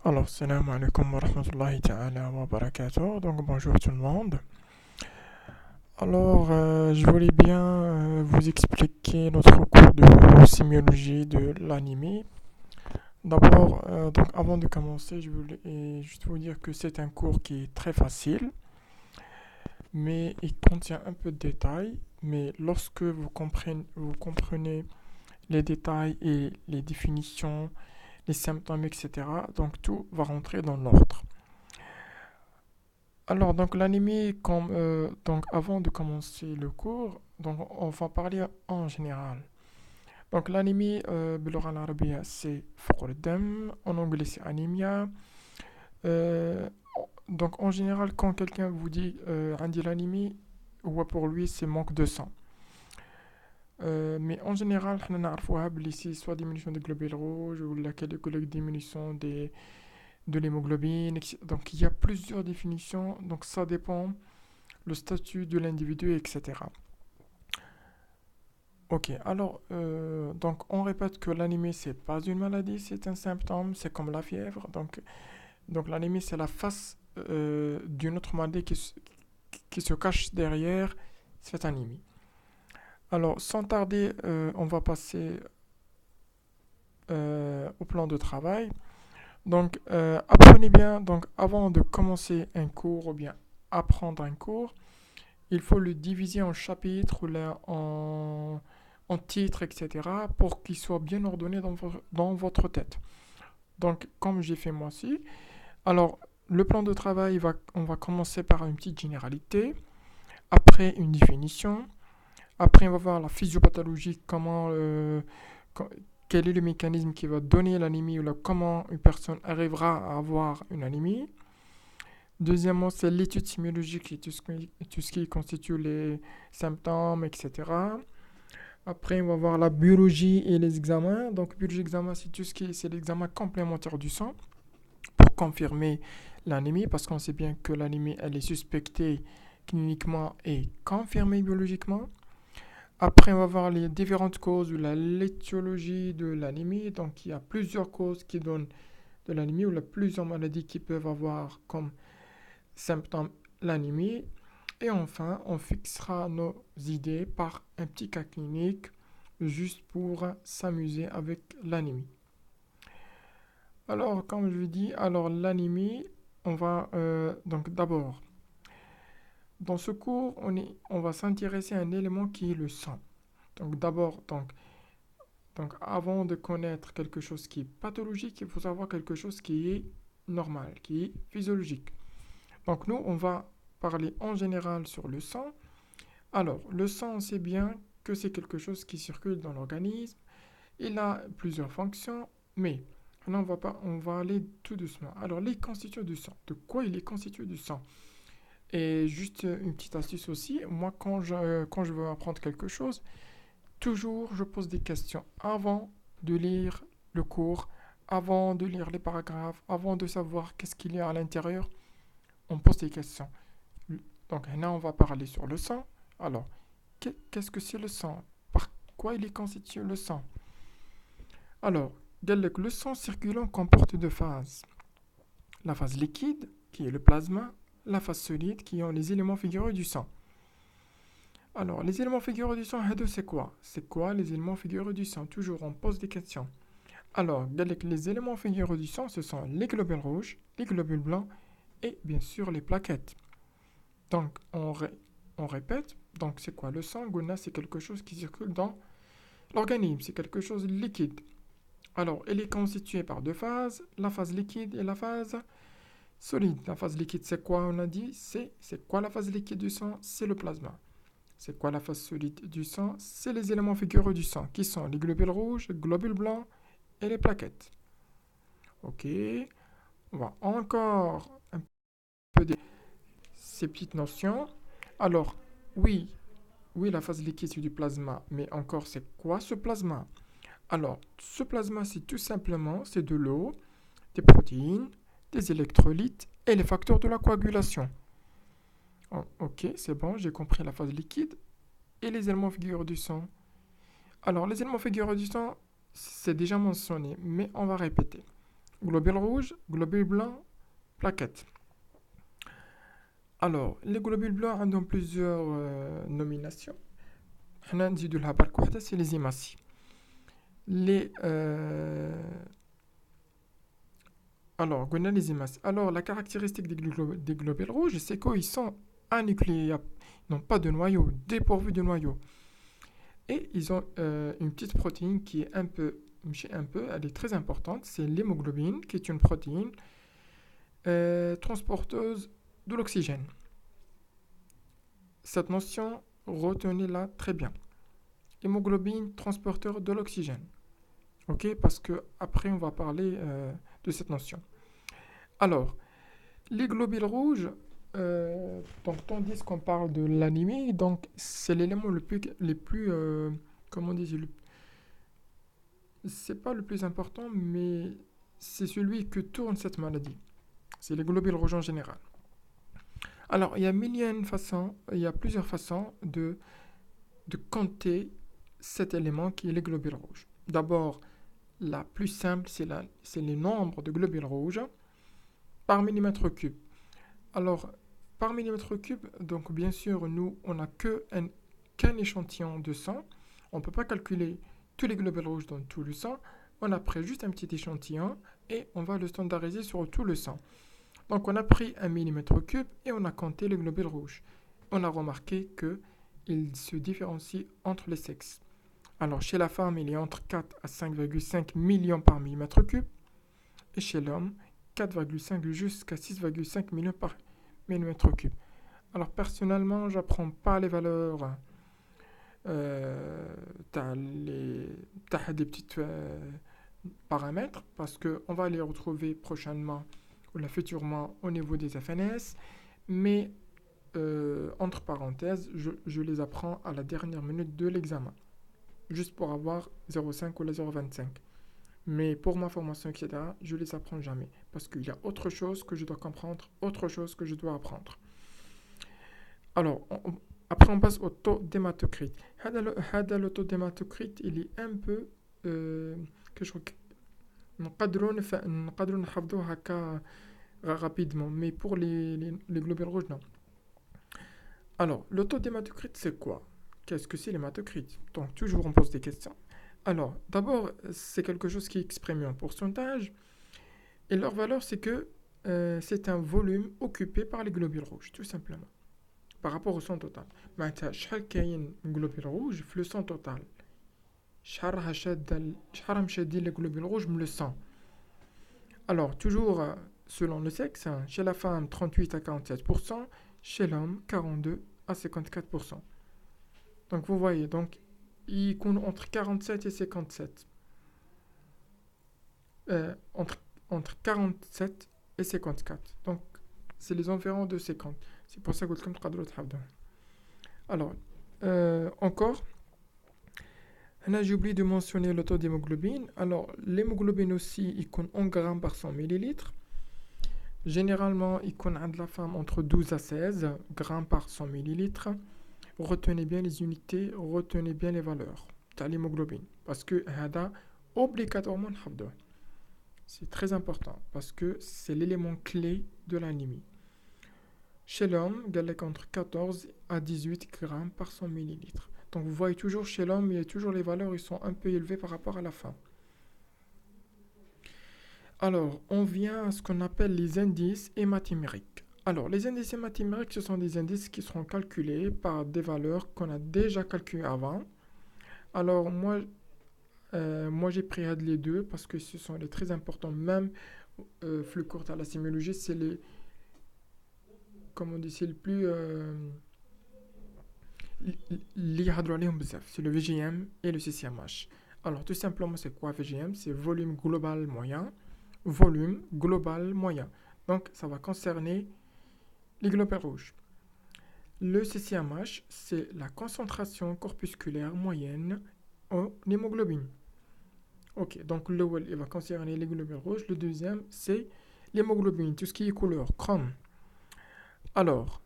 Alors, salam alaikum wa rahmatullahi ta'ala wa barakatuh. Donc, bonjour tout le monde. Alors, je voulais bien vous expliquer notre cours de sémiologie de l'anime. D'abord, donc avant de commencer, je voulais juste vous dire que c'est un cours qui est très facile, mais il contient un peu de détails. Mais lorsque vous comprenez les détails et les définitions, les symptômes, etc., donc tout va rentrer dans l'ordre. Alors, donc l'anime, donc avant de commencer le cours, donc on va parler en général. Donc l'anime, باللغة العربية c'est فقر الدم, en anglais c'est anemia. Euh, donc en général, quand quelqu'un vous dit عندي l'anémie, ou pour lui c'est manque de sang. Mais en général, حنا نعرفوها بلي c'est soit diminution des globules rouges ou la diminution de l'hémoglobine, etc. Donc il y a plusieurs définitions, donc ça dépend le statut de l'individu, etc. Ok, alors, donc on répète que l'anémie, c'est pas une maladie, c'est un symptôme, c'est comme la fièvre. Donc l'anémie, c'est la face d'une autre maladie qui se cache derrière cette anémie. Alors, sans tarder, on va passer au plan de travail. Donc, apprenez bien, donc avant de commencer un cours ou bien apprendre un cours, il faut le diviser en chapitres ou en titres, etc., pour qu'il soit bien ordonné dans votre tête. Donc, comme j'ai fait moi aussi, alors le plan de travail, on va commencer par une petite généralité, après une définition, après on va voir la physiopathologie, quel est le mécanisme qui va donner l'anémie ou comment une personne arrivera à avoir une anémie. Deuxièmement, c'est l'étude sémiologique et tout ce qui constitue les symptômes, etc. Après, on va voir la biologie et les examens. Donc, biologie examen, c'est tout ce qui c'est l'examen complémentaire du sang pour confirmer l'anémie, parce qu'on sait bien que l'anémie, elle est suspectée cliniquement et confirmée biologiquement. Après, on va voir les différentes causes ou l'étiologie de l'anémie. Donc, il y a plusieurs causes qui donnent de l'anémie ou plusieurs maladies qui peuvent avoir comme symptômes l'anémie. Et enfin, on fixera nos idées par un petit cas clinique juste pour s'amuser avec l'anémie. Alors, comme je dis, alors l'anémie, on va donc d'abord, dans ce cours, on va s'intéresser à un élément qui est le sang. Donc d'abord, donc avant de connaître quelque chose qui est pathologique, il faut savoir quelque chose qui est normal, qui est physiologique. Donc nous, on va parler en général sur le sang. Alors, le sang, on sait bien que c'est quelque chose qui circule dans l'organisme. Il a plusieurs fonctions, mais là, on va aller tout doucement. Alors, les constituants du sang. De quoi il est constitué du sang? Et juste une petite astuce aussi. Moi, quand je veux apprendre quelque chose, toujours, je pose des questions avant de lire le cours, avant de lire les paragraphes, avant de savoir qu'est-ce qu'il y a à l'intérieur. On pose des questions. Donc là, on va parler sur le sang. Alors, qu'est-ce que c'est le sang? Par quoi il est constitué le sang? Alors, le sang circulant comporte deux phases. La phase liquide, qui est le plasma, la phase solide, qui sont les éléments figurés du sang. Alors, les éléments figurés du sang, c'est quoi? C'est quoi les éléments figurés du sang? Toujours, on pose des questions. Alors, les éléments figurés du sang, ce sont les globules rouges, les globules blancs et bien sûr les plaquettes. Donc, on répète. Donc, c'est quoi le sang? Guna, c'est quelque chose qui circule dans l'organisme. C'est quelque chose de liquide. Alors, elle est constituée par deux phases, la phase liquide et la phase solide. La phase liquide, c'est quoi? On a dit, c'est quoi la phase liquide du sang? C'est le plasma. C'est quoi la phase solide du sang? C'est les éléments figureux du sang, qui sont les globules rouges, les globules blancs et les plaquettes. Ok, on va encore un peu de ces petites notions. Alors, oui, oui, la phase liquide, c'est du plasma, mais encore, c'est quoi ce plasma? Alors, ce plasma, c'est tout simplement, c'est de l'eau, des protéines, des électrolytes et les facteurs de la coagulation. Oh, ok, c'est bon, j'ai compris la phase liquide et les éléments figurés du sang. Alors, les éléments figurés du sang, c'est déjà mentionné, mais on va répéter. globules rouges, globules blancs, plaquettes. Alors, les globules blancs ont plusieurs nominations. حنا نزيدو لها برك وحده سي les hématies. Les alors, قلنا les hématies. Alors, la caractéristique des globules rouges, c'est qu'ils sont anucléés, ils n'ont pas de noyau, dépourvus de noyau. Et ils ont une petite protéine qui est elle est très importante, c'est l'hémoglobine, qui est une protéine transporteuse de l'oxygène. Cette notion, retenez-la très bien. Hémoglobine, transporteur de l'oxygène. Ok, parce que après on va parler de cette notion. Alors, les globules rouges, donc tandis qu'on parle de l'anémie, donc c'est l'élément le plus comment dire, c'est pas le plus important, mais c'est celui que tourne cette maladie. C'est les globules rouges en général. Alors, il y a plusieurs façons de compter cet élément qui est les globules rouges. D'abord, la plus simple, c'est le nombre de globules rouges par millimètre cube. Alors, par millimètre cube, donc bien sûr, nous, on n'a qu'un échantillon de sang. On ne peut pas calculer tous les globules rouges dans tout le sang. On a pris juste un petit échantillon et on va le standardiser sur tout le sang. Donc, on a pris un millimètre cube et on a compté les globules rouges. On a remarqué qu'ils se différencient entre les sexes. Alors, chez la femme, il est entre 4 à 5,5 millions par millimètre cube. Et chez l'homme, 4,5 jusqu'à 6,5 millions par millimètre cube. Alors, personnellement, je n'apprends pas les valeurs. T'as des petits paramètres parce qu'on va les retrouver prochainement ou là, futurement au niveau des FNS. Mais, entre parenthèses, je les apprends à la dernière minute de l'examen. Juste pour avoir 0,5 ou la 0,25. Mais pour ma formation, etc., je ne les apprends jamais. Parce qu'il y a autre chose que je dois comprendre, autre chose que je dois apprendre. Alors, après on passe au taux d'hématocrite. Le taux d'hématocrite, il est un peu... que je نقدروا نحفظوه هكا rapidement. Mais pour les globules rouges, non. Alors, le taux d'hématocrite, c'est quoi? Qu'est-ce que c'est l'hématocrite? Donc, toujours on pose des questions. Alors, d'abord, c'est quelque chose qui exprime en pourcentage. Et leur valeur, c'est que c'est un volume occupé par les globules rouges, tout simplement. Par rapport au sang total. معناتها شحال كاين globules rouges في le sang total. شحال مشادين les globules rouges من le sang. Alors, toujours selon le sexe, chez la femme 38 à 47%, chez l'homme 42 à 54%. Donc vous voyez, donc il compte entre 47 et 57. Entre 47 et 54. Donc c'est les environs de 50. C'est pour ça que vous pouvez le. Alors, encore, là j'ai oublié de mentionner le taux d'hémoglobine. Alors, l'hémoglobine aussi, il compte en grammes par 100 millilitres. Généralement, il compte de la femme entre 12 à 16 grammes par 100 millilitres. Retenez bien les unités, retenez bien les valeurs de l'hémoglobine. Parce que obligatoirement, c'est très important. Parce que c'est l'élément clé de l'anémie. Chez l'homme, il y a entre 14 à 18 grammes par 100 millilitres. Donc vous voyez toujours chez l'homme, il y a toujours les valeurs, ils sont un peu élevées par rapport à la femme. Alors, on vient à ce qu'on appelle les indices hématimériques. Alors, les indices hématimériques, ce sont des indices qui seront calculés par des valeurs qu'on a déjà calculées avant. Alors, moi j'ai pris les deux parce que ce sont les très importants. Même flux court à la sémiologie, c'est les... Comme on dit, c'est le plus... c'est le VGM et le CCMH. Alors, tout simplement, c'est quoi VGM? C'est volume global moyen. Volume global moyen. Donc, ça va concerner les globules rouges. Le CCMH, c'est la concentration corpusculaire moyenne en hémoglobine. Ok, donc le premier, il va concerner les globules rouges. Le deuxième, c'est l'hémoglobine, tout ce qui est couleur, chrome. Alors,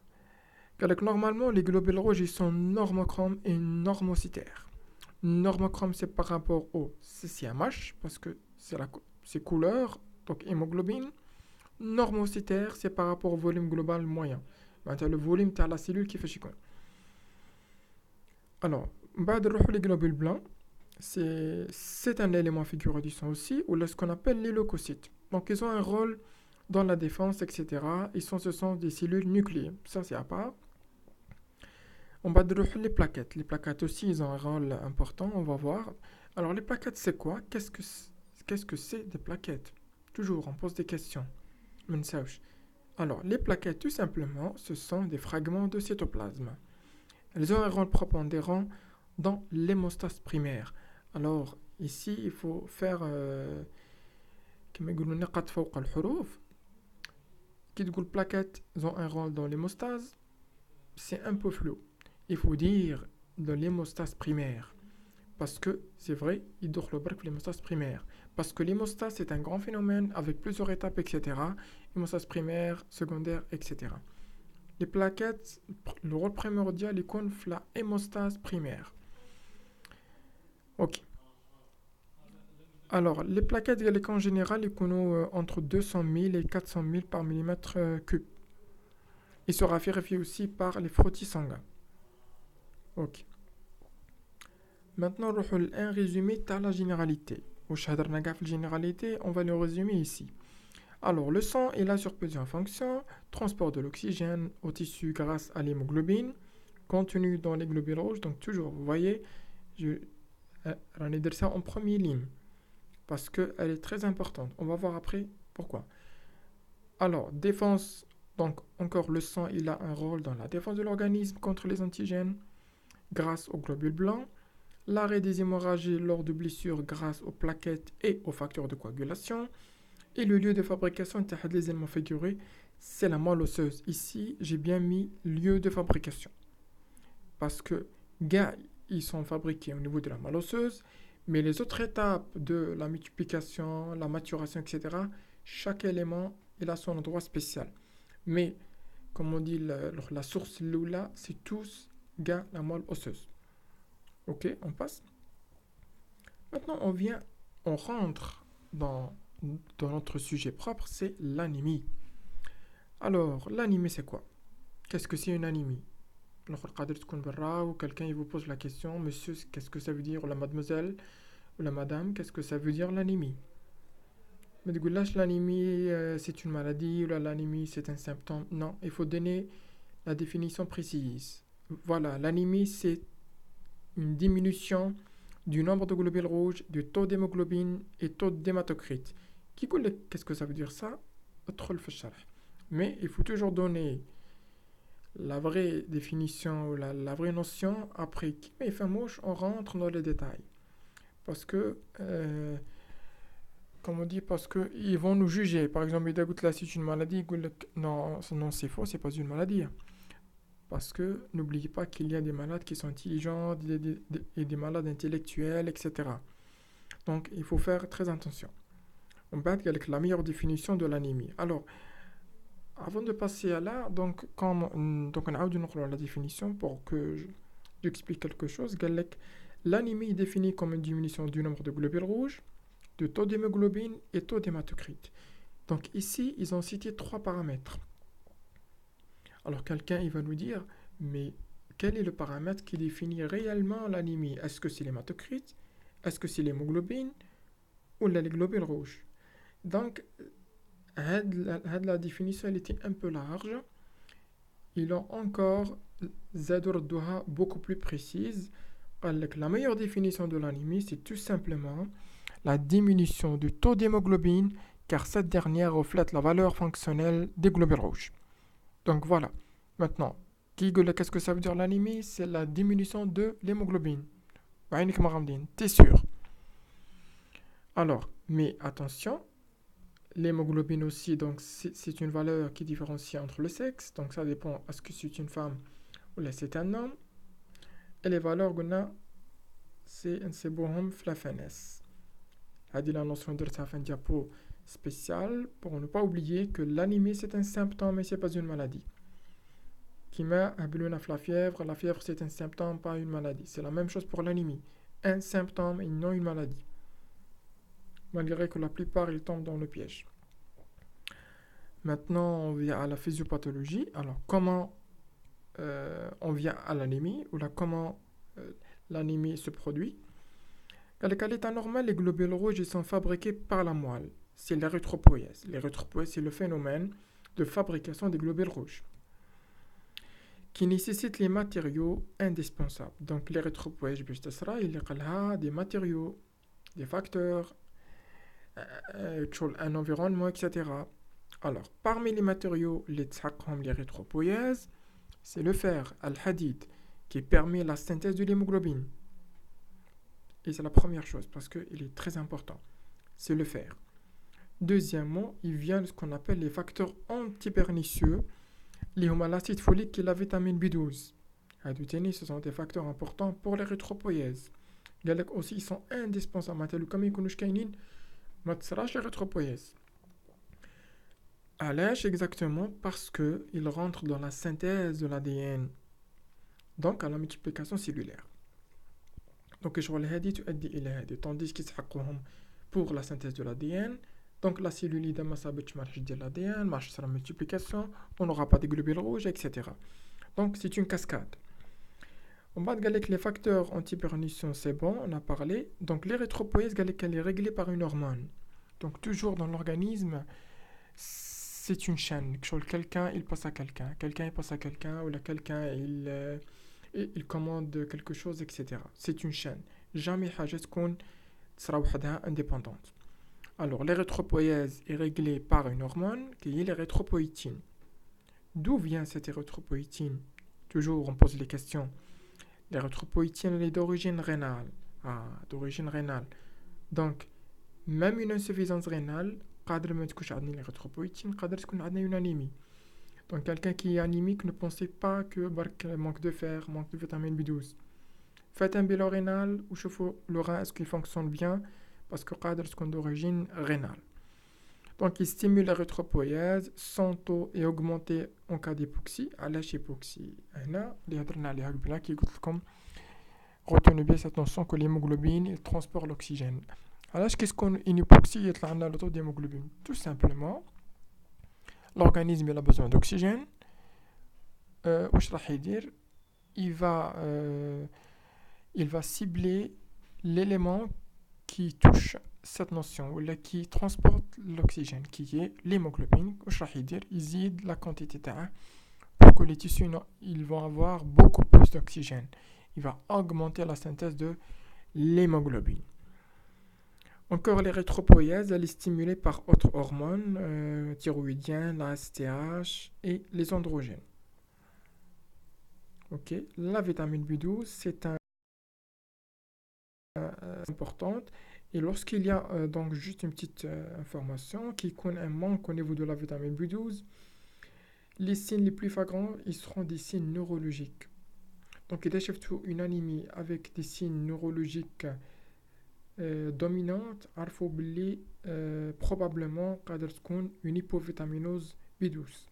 normalement, les globules rouges, ils sont normochromes et normocytaires. Normochrome, c'est par rapport au CCMH, parce que c'est couleur, Donc, hémoglobine normocytaire, c'est par rapport au volume global moyen. Le volume de la cellule qui fait chico. Alors, les globules blancs, c'est un élément figuré du sang aussi, ou ce qu'on appelle les leucocytes. Donc, ils ont un rôle dans la défense, etc. Ce sont des cellules nucléaires. Ça, c'est à part. On va les plaquettes. Les plaquettes aussi, ils ont un rôle important, on va voir. Alors, les plaquettes, c'est quoi? Qu'est-ce que c'est des plaquettes? Toujours, on pose des questions. Alors, les plaquettes, tout simplement, ce sont des fragments de cytoplasme. Elles ont un rôle prépondérant dans l'hémostase primaire. Alors, ici, il faut faire كما يقولوا نقط فوق الحروف. Qui dit que les plaquettes ont un rôle dans l'hémostase, c'est un peu flou. Il faut dire dans l'hémostase primaire. Parce que c'est vrai, il doit le break l'hémostase primaire. Parce que l'hémostase, c'est un grand phénomène avec plusieurs étapes, etc. Hémostase primaire, secondaire, etc. Les plaquettes, le rôle primordial est qu'on fait la hémostase primaire. Ok. Alors, les plaquettes en général, ils connaissent entre 200 000 et 400 000 par millimètre cube. Ils se vérifient aussi par les frottis sanguins. Ok. Maintenant, un résumé de la généralité. Au la généralité, on va le résumer ici. Alors, le sang est là sur plusieurs fonctions. Transport de l'oxygène au tissu grâce à l'hémoglobine, contenu dans les globules rouges. Donc, toujours, vous voyez, je vais dire ça en première ligne, parce qu'elle est très importante. On va voir après pourquoi. Alors, défense, donc encore le sang, il a un rôle dans la défense de l'organisme contre les antigènes grâce aux globules blancs. L'arrêt des hémorragies lors de blessures grâce aux plaquettes et aux facteurs de coagulation. Et le lieu de fabrication des éléments figurés, c'est la moelle osseuse. Ici, j'ai bien mis lieu de fabrication. Parce que ils sont fabriqués au niveau de la moelle osseuse, mais les autres étapes de la multiplication, la maturation, etc., chaque élément, il a son endroit spécial. Mais, comme on dit, la source là, c'est tous la moelle osseuse. Ok, on passe. Maintenant, on rentre dans notre sujet propre, c'est l'anémie. Alors, l'anémie, c'est quoi? Qu'est-ce que c'est une anémie? Alors, quelqu'un vous pose la question, monsieur, qu'est-ce que ça veut dire? Ou la mademoiselle, ou la madame, qu'est-ce que ça veut dire l'anémie? Mais du coup, là, l'anémie, c'est une maladie, ou l'anémie, c'est un symptôme. Non, il faut donner la définition précise. Voilà, l'anémie, c'est une diminution du nombre de globules rouges, du taux d'hémoglobine et taux d'hématocrite. Qu'est-ce que ça veut dire ça? Mais il faut toujours donner la vraie définition ou la vraie notion. Après, qui met fin mouche, on rentre dans les détails. Parce que, comme on dit, parce qu'ils vont nous juger. Par exemple, ils disent là, c'est une maladie. Non, c'est faux, c'est pas une maladie. Parce que n'oubliez pas qu'il y a des malades qui sont intelligents et des malades intellectuels, etc. Donc, il faut faire très attention. On va avec la meilleure définition de l'anémie. Alors, avant de passer à là, donc on a la définition pour que j'explique quelque chose. L'anémie est définie comme une diminution du nombre de globules rouges, de taux d'hémoglobine et taux d'hématocrite. Donc ici, ils ont cité 3 paramètres. Alors quelqu'un il va nous dire, mais quel est le paramètre qui définit réellement l'anémie? Est-ce que c'est l'hématocrite? Est-ce que c'est l'hémoglobine? Ou les globules rouges? Donc, la définition elle était un peu large. Ils ont encore beaucoup plus précise. La meilleure définition de l'anémie, c'est tout simplement la diminution du taux d'hémoglobine, car cette dernière reflète la valeur fonctionnelle des globules rouges. Donc voilà. Maintenant, qu'est-ce que ça veut dire l'anémie? C'est la diminution de l'hémoglobine. T'es sûr? Alors, mais attention, l'hémoglobine aussi, donc c'est une valeur qui différencie entre le sexe. Donc ça dépend, est-ce que c'est une femme ou là c'est un homme. Et les valeurs qu'on a, c'est bon, la finesse. C'est la notion de un diapo spécial pour ne pas oublier que l'anémie c'est un symptôme et c'est pas une maladie. Qui m'a appelé la fièvre c'est un symptôme, pas une maladie. C'est la même chose pour l'anémie. Un symptôme et non une maladie. Malgré que la plupart ils tombent dans le piège. Maintenant, on vient à la physiopathologie. Alors, comment on vient à l'anémie, ou là, comment l'anémie se produit. À l'état normal, les globules rouges ils sont fabriqués par la moelle. C'est l'érythropoïèse. L'érythropoïèse, c'est le phénomène de fabrication des globules rouges qui nécessite les matériaux indispensables. Donc, l'érythropoïèse, il y a des matériaux, des facteurs, un environnement, etc. Alors, parmi les matériaux, l'érythropoïèse, c'est le fer, al-hadid, qui permet la synthèse de l'hémoglobine. Et c'est la première chose, parce qu'il est très important. C'est le fer. Deuxièmement, il vient de ce qu'on appelle les facteurs antipernicieux, les l'acide folique et la vitamine B12. Ce sont des facteurs importants pour l'érythropoïèse. Aussi, ils sont indispensables. Comme ils connaissent ما تصراش l'érythropoïèse. علاش exactement? Parce qu'ils rentrent dans la synthèse de l'ADN, donc à la multiplication cellulaire. Donc je vois هذه تؤدي إلى هذه, tandis qu'ils يسحقوهم pour la synthèse de l'ADN. Donc la cellule إذا ما صابتش ما راحش دير l'ADN, ما راحش تصرا multiplication, on n'aura pas de globules rouges, etc. Donc c'est une cascade. On va dire que les facteurs antipernicieux, c'est bon, on a parlé. Donc l'érythropoïèse, elle est réglée par une hormone. Donc toujours dans l'organisme, c'est une chaîne. Quelqu'un, il passe à quelqu'un. Quelqu'un, il passe à quelqu'un. Ou là, quelqu'un, il commande quelque chose, etc. C'est une chaîne. Jamais حاجة تكون تصرا وحدها indépendante. Alors l'érythropoïèse est réglée par une hormone qui est l'érythropoïétine. D'où vient cette érythropoïétine? Toujours, on pose les questions. L'érythropoïétine est d'origine rénale. D'origine rénale. Donc, même une insuffisance rénale, قادر ما تكونش عندنا l'érythropoïétine, قادر تكون عندنا une anémie. Donc, quelqu'un qui est anémique, ne pensez pas que manque de fer, manque de vitamine B12. Faites un bilan rénal ou chauffez le rein, est-ce qu'il fonctionne bien? Parce que قادر تكون d'origine rénale. Donc, il stimule l'érythropoïèse, son taux est augmenté en cas d'hypoxie. علاش hypoxie? هنا اللي هضرنا عليها قبيله كي قلت لكم retenez bien cette notion que l'hémoglobine il transporte l'oxygène. علاش كي تكون une hypoxie يطلع لنا le taux d'hémoglobine? Tout simplement, l'organisme il a besoin d'oxygène. واش راح يدير? Il va cibler l'élément qui touche cette notion ou qui transporte l'oxygène, qui est l'hémoglobine. واش راح يدير? يزيد la quantité تاعه pour que les tissus ils vont avoir beaucoup plus d'oxygène. Il va augmenter la synthèse de l'hémoglobine. Encore l'érythropoïèse, elle est stimulée par autres hormones, thyroïdiennes, la STH et les androgènes. Ok, la vitamine B12, c'est importante. Et lorsqu'il y a donc juste une petite information qui connaît un manque au niveau de la vitamine B12, les signes les plus flagrants, ils seront des signes neurologiques. Donc, il y a une anémie avec des signes neurologiques dominantes, il probablement une hypovitaminose B12.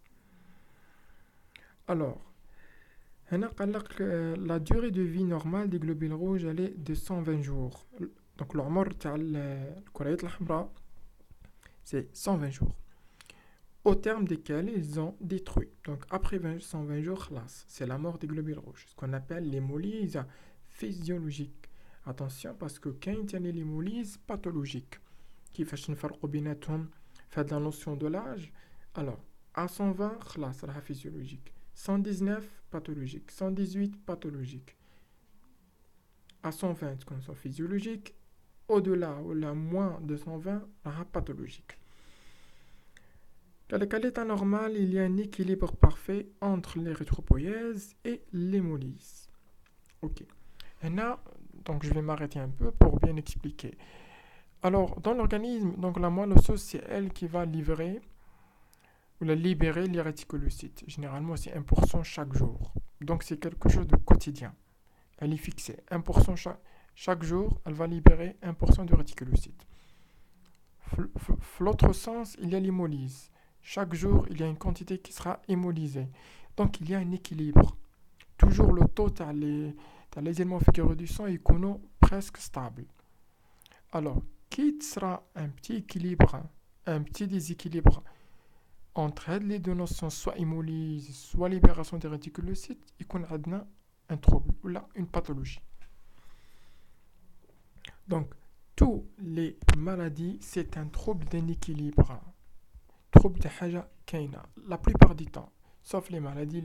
Alors, la durée de vie normale des globules rouges elle est de 120 jours. Donc, leur mort c'est 120 jours. Au terme desquels ils ont détruit. Donc après 120 jours, c'est la mort des globules rouges, ce qu'on appelle l'hémolyse physiologique. Attention, parce que quand il y a l'hémolyse pathologique, qui fait une farqobinatum, fait la notion de l'âge, alors à 120, c'est la physiologique. 119, pathologique. 118, pathologique. À 120, comme ça, physiologique. Au-delà, ou là, moins de 120, pathologique. Dans le cas d'état normal, il y a un équilibre parfait entre l'érythropoïèse et l'hémolyse. Ok. Et là, donc je vais m'arrêter un peu pour bien expliquer. Alors, dans l'organisme, donc la moelle osseuse, c'est elle qui va livrer ou la libérer les réticulocytes. Généralement, c'est 1% chaque jour. Donc, c'est quelque chose de quotidien. Elle est fixée. 1% chaque jour, elle va libérer 1% de réticulocytes. L'autre sens, il y a l'hémolyse. Chaque jour, il y a une quantité qui sera hémolysée. Donc, il y a un équilibre. Toujours le taux dans les éléments figurés du sang est presque stable. Alors, qui sera un petit équilibre, un petit déséquilibre entre les deux notions, soit hémolyse, soit libération des réticulocytes, il y a un trouble ou là, une pathologie. Donc, toutes les maladies, c'est un trouble d'un équilibre. Trouble de haja kaina. La plupart du temps, sauf les maladies,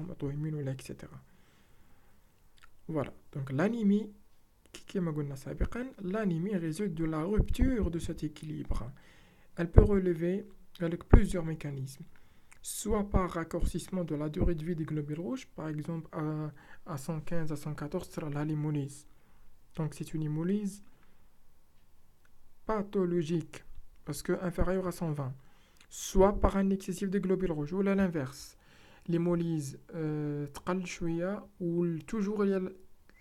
auto-immunes, etc. Voilà. Donc, l'anémie, l'anémie résulte de la rupture de cet équilibre. Elle peut relever avec plusieurs mécanismes. Soit par raccourcissement de la durée de vie des globules rouges, par exemple à 115 à 114, sera la l'hémolyse. Donc c'est une hémolyse pathologique, parce que inférieure à 120. Soit par un excessif des globules rouges, ou là l'inverse. L'hémolyse تقل شوية ou toujours il y a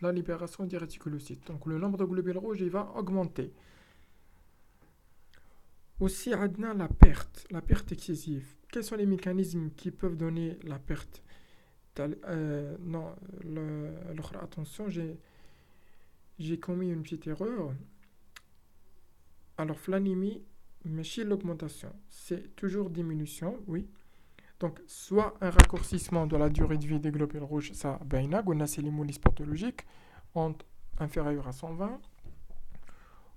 la libération des réticulocytes. Donc le nombre de globules rouges il va augmenter. Aussi, on a la perte excessive. Quels sont les mécanismes qui peuvent donner la perte? Non, attention, j'ai commis une petite erreur. Alors, l'anémie, mais chez l'augmentation, c'est toujours diminution, oui. Donc, soit un raccourcissement de la durée de vie des globules rouges, ça, on a c'est l'hémolyse pathologique, inférieure à 120,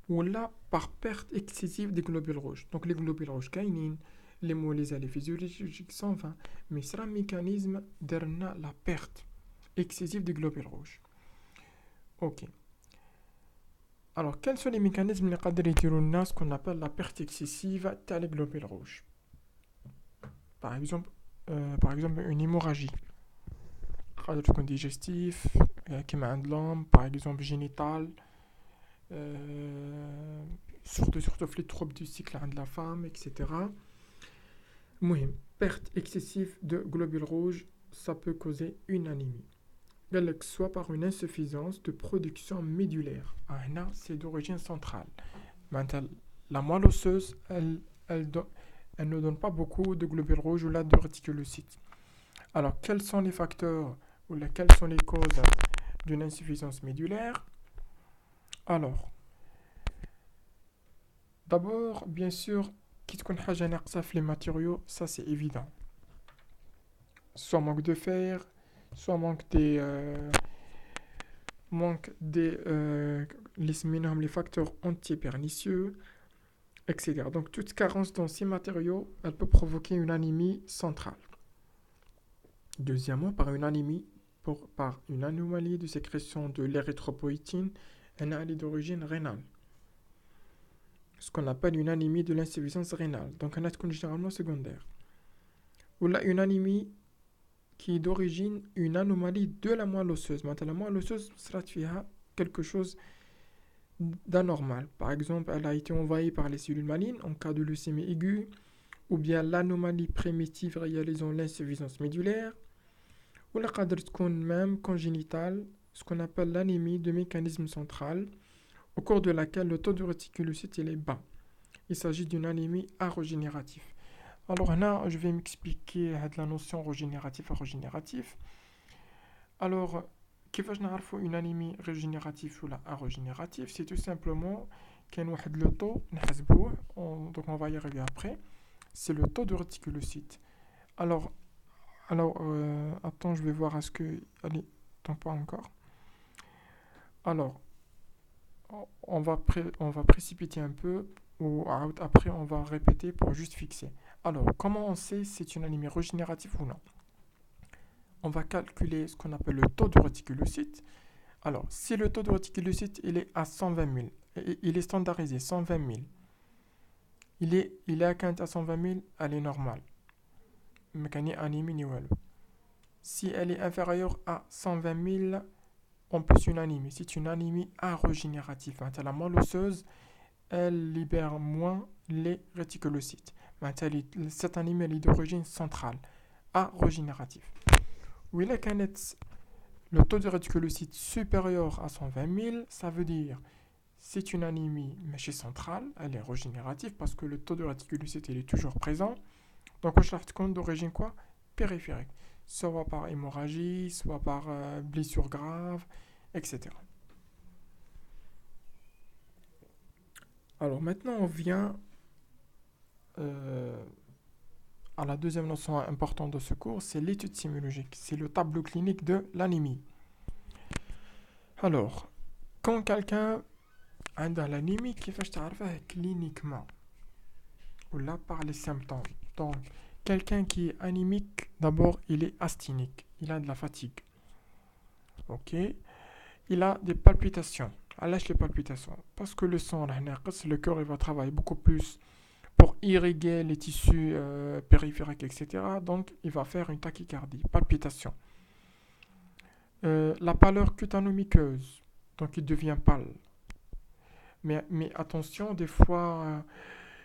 ou là, par perte excessive des globules rouges. Donc, les globules rouges kainin, l'hémolyse elle est physiologique 120, mais c'est un mécanisme de la perte excessive des globules rouges. Ok. Alors, quels sont les mécanismes ce qu'on appelle la perte excessive des globules rouges? Par exemple, une hémorragie. Digestif, qui m'a de l'homme, par exemple génital, surtout les troubles du cycle de la femme, etc. Mouhim, perte excessive de globules rouges, ça peut causer une anémie. Soit par une insuffisance de production médulaire. Là, c'est d'origine centrale. Maintenant, la moelle osseuse, elle ne donne pas beaucoup de globules rouges ou là de réticulocytes. Alors, quels sont les facteurs ou quelles sont les causes d'une insuffisance médulaire? Alors, d'abord, bien sûr, quitte qu'on a les matériaux, ça c'est évident. Soit manque de fer, soit manque des les facteurs antipernicieux, etc. Donc toute carence dans ces matériaux, elle peut provoquer une anémie centrale. Deuxièmement, par une anomalie de sécrétion de l'érythropoïétine, une anémie d'origine rénale. Ce qu'on appelle une anémie de l'insuffisance rénale. Donc elle est généralement secondaire. Ou là, une anémie qui est d'origine une anomalie de la moelle osseuse. Maintenant, la moelle osseuse sera quelque chose d'anormal. Par exemple, elle a été envahie par les cellules malignes en cas de leucémie aiguë, ou bien l'anomalie primitive réalisant l'insuffisance médulaire, ou la cadre même congénitale, ce qu'on appelle l'anémie de mécanisme central, au cours de laquelle le taux de réticulocytes est bas. Il s'agit d'une anémie arogénérative. Alors là, je vais m'expliquer la notion régénératif. Alors, كيفاش نعرفوا une anémie régénérative ou la arogénérative? C'est tout simplement qu'il y a le taux نحسبوه, donc on va y arriver après. C'est le taux de réticulocytes. Alors attends, je vais voir est-ce que... Allez, attends pas encore. Alors, on va précipiter un peu, ou après on va répéter pour juste fixer. Alors, comment on sait si c'est une anémie régénérative ou non? On va calculer ce qu'on appelle le taux de réticulocytes. Alors, si le taux de réticulocytes il est à 120 000, il est standardisé 120 000, il est à 15 à 120 000, elle est normale. Si elle est inférieure à 120 000, on peut une anémie. C'est une anémie arogénérative. La moelle osseuse, elle libère moins les réticulocytes. Cette anémie est d'origine centrale, arogénérative. Oui, le taux de réticulocytes supérieur à 120 000, ça veut dire c'est une anémie mais chez centrale, elle est régénérative parce que le taux de réticulocytes il est toujours présent. Donc on cherche compte d'origine quoi? Périphérique, soit par hémorragie, soit par blessure grave, etc. Alors maintenant on vient à la deuxième notion importante de ce cours, c'est l'étude sémiologique. C'est le tableau clinique de l'anémie. Alors, quand quelqu'un a l'anémie, كيفاش تعرفه cliniquement ou là par les symptômes. Donc, quelqu'un qui est anémique, d'abord, il est asthénique. Il a de la fatigue. Ok. Il a des palpitations. علاش les palpitations? Parce que le sang راه ناقص, le cœur il va travailler beaucoup plus pour irriguer les tissus périphériques, etc. Donc, il va faire une tachycardie, palpitation. La pâleur cutanomiqueuse, donc il devient pâle. Mais attention, des fois,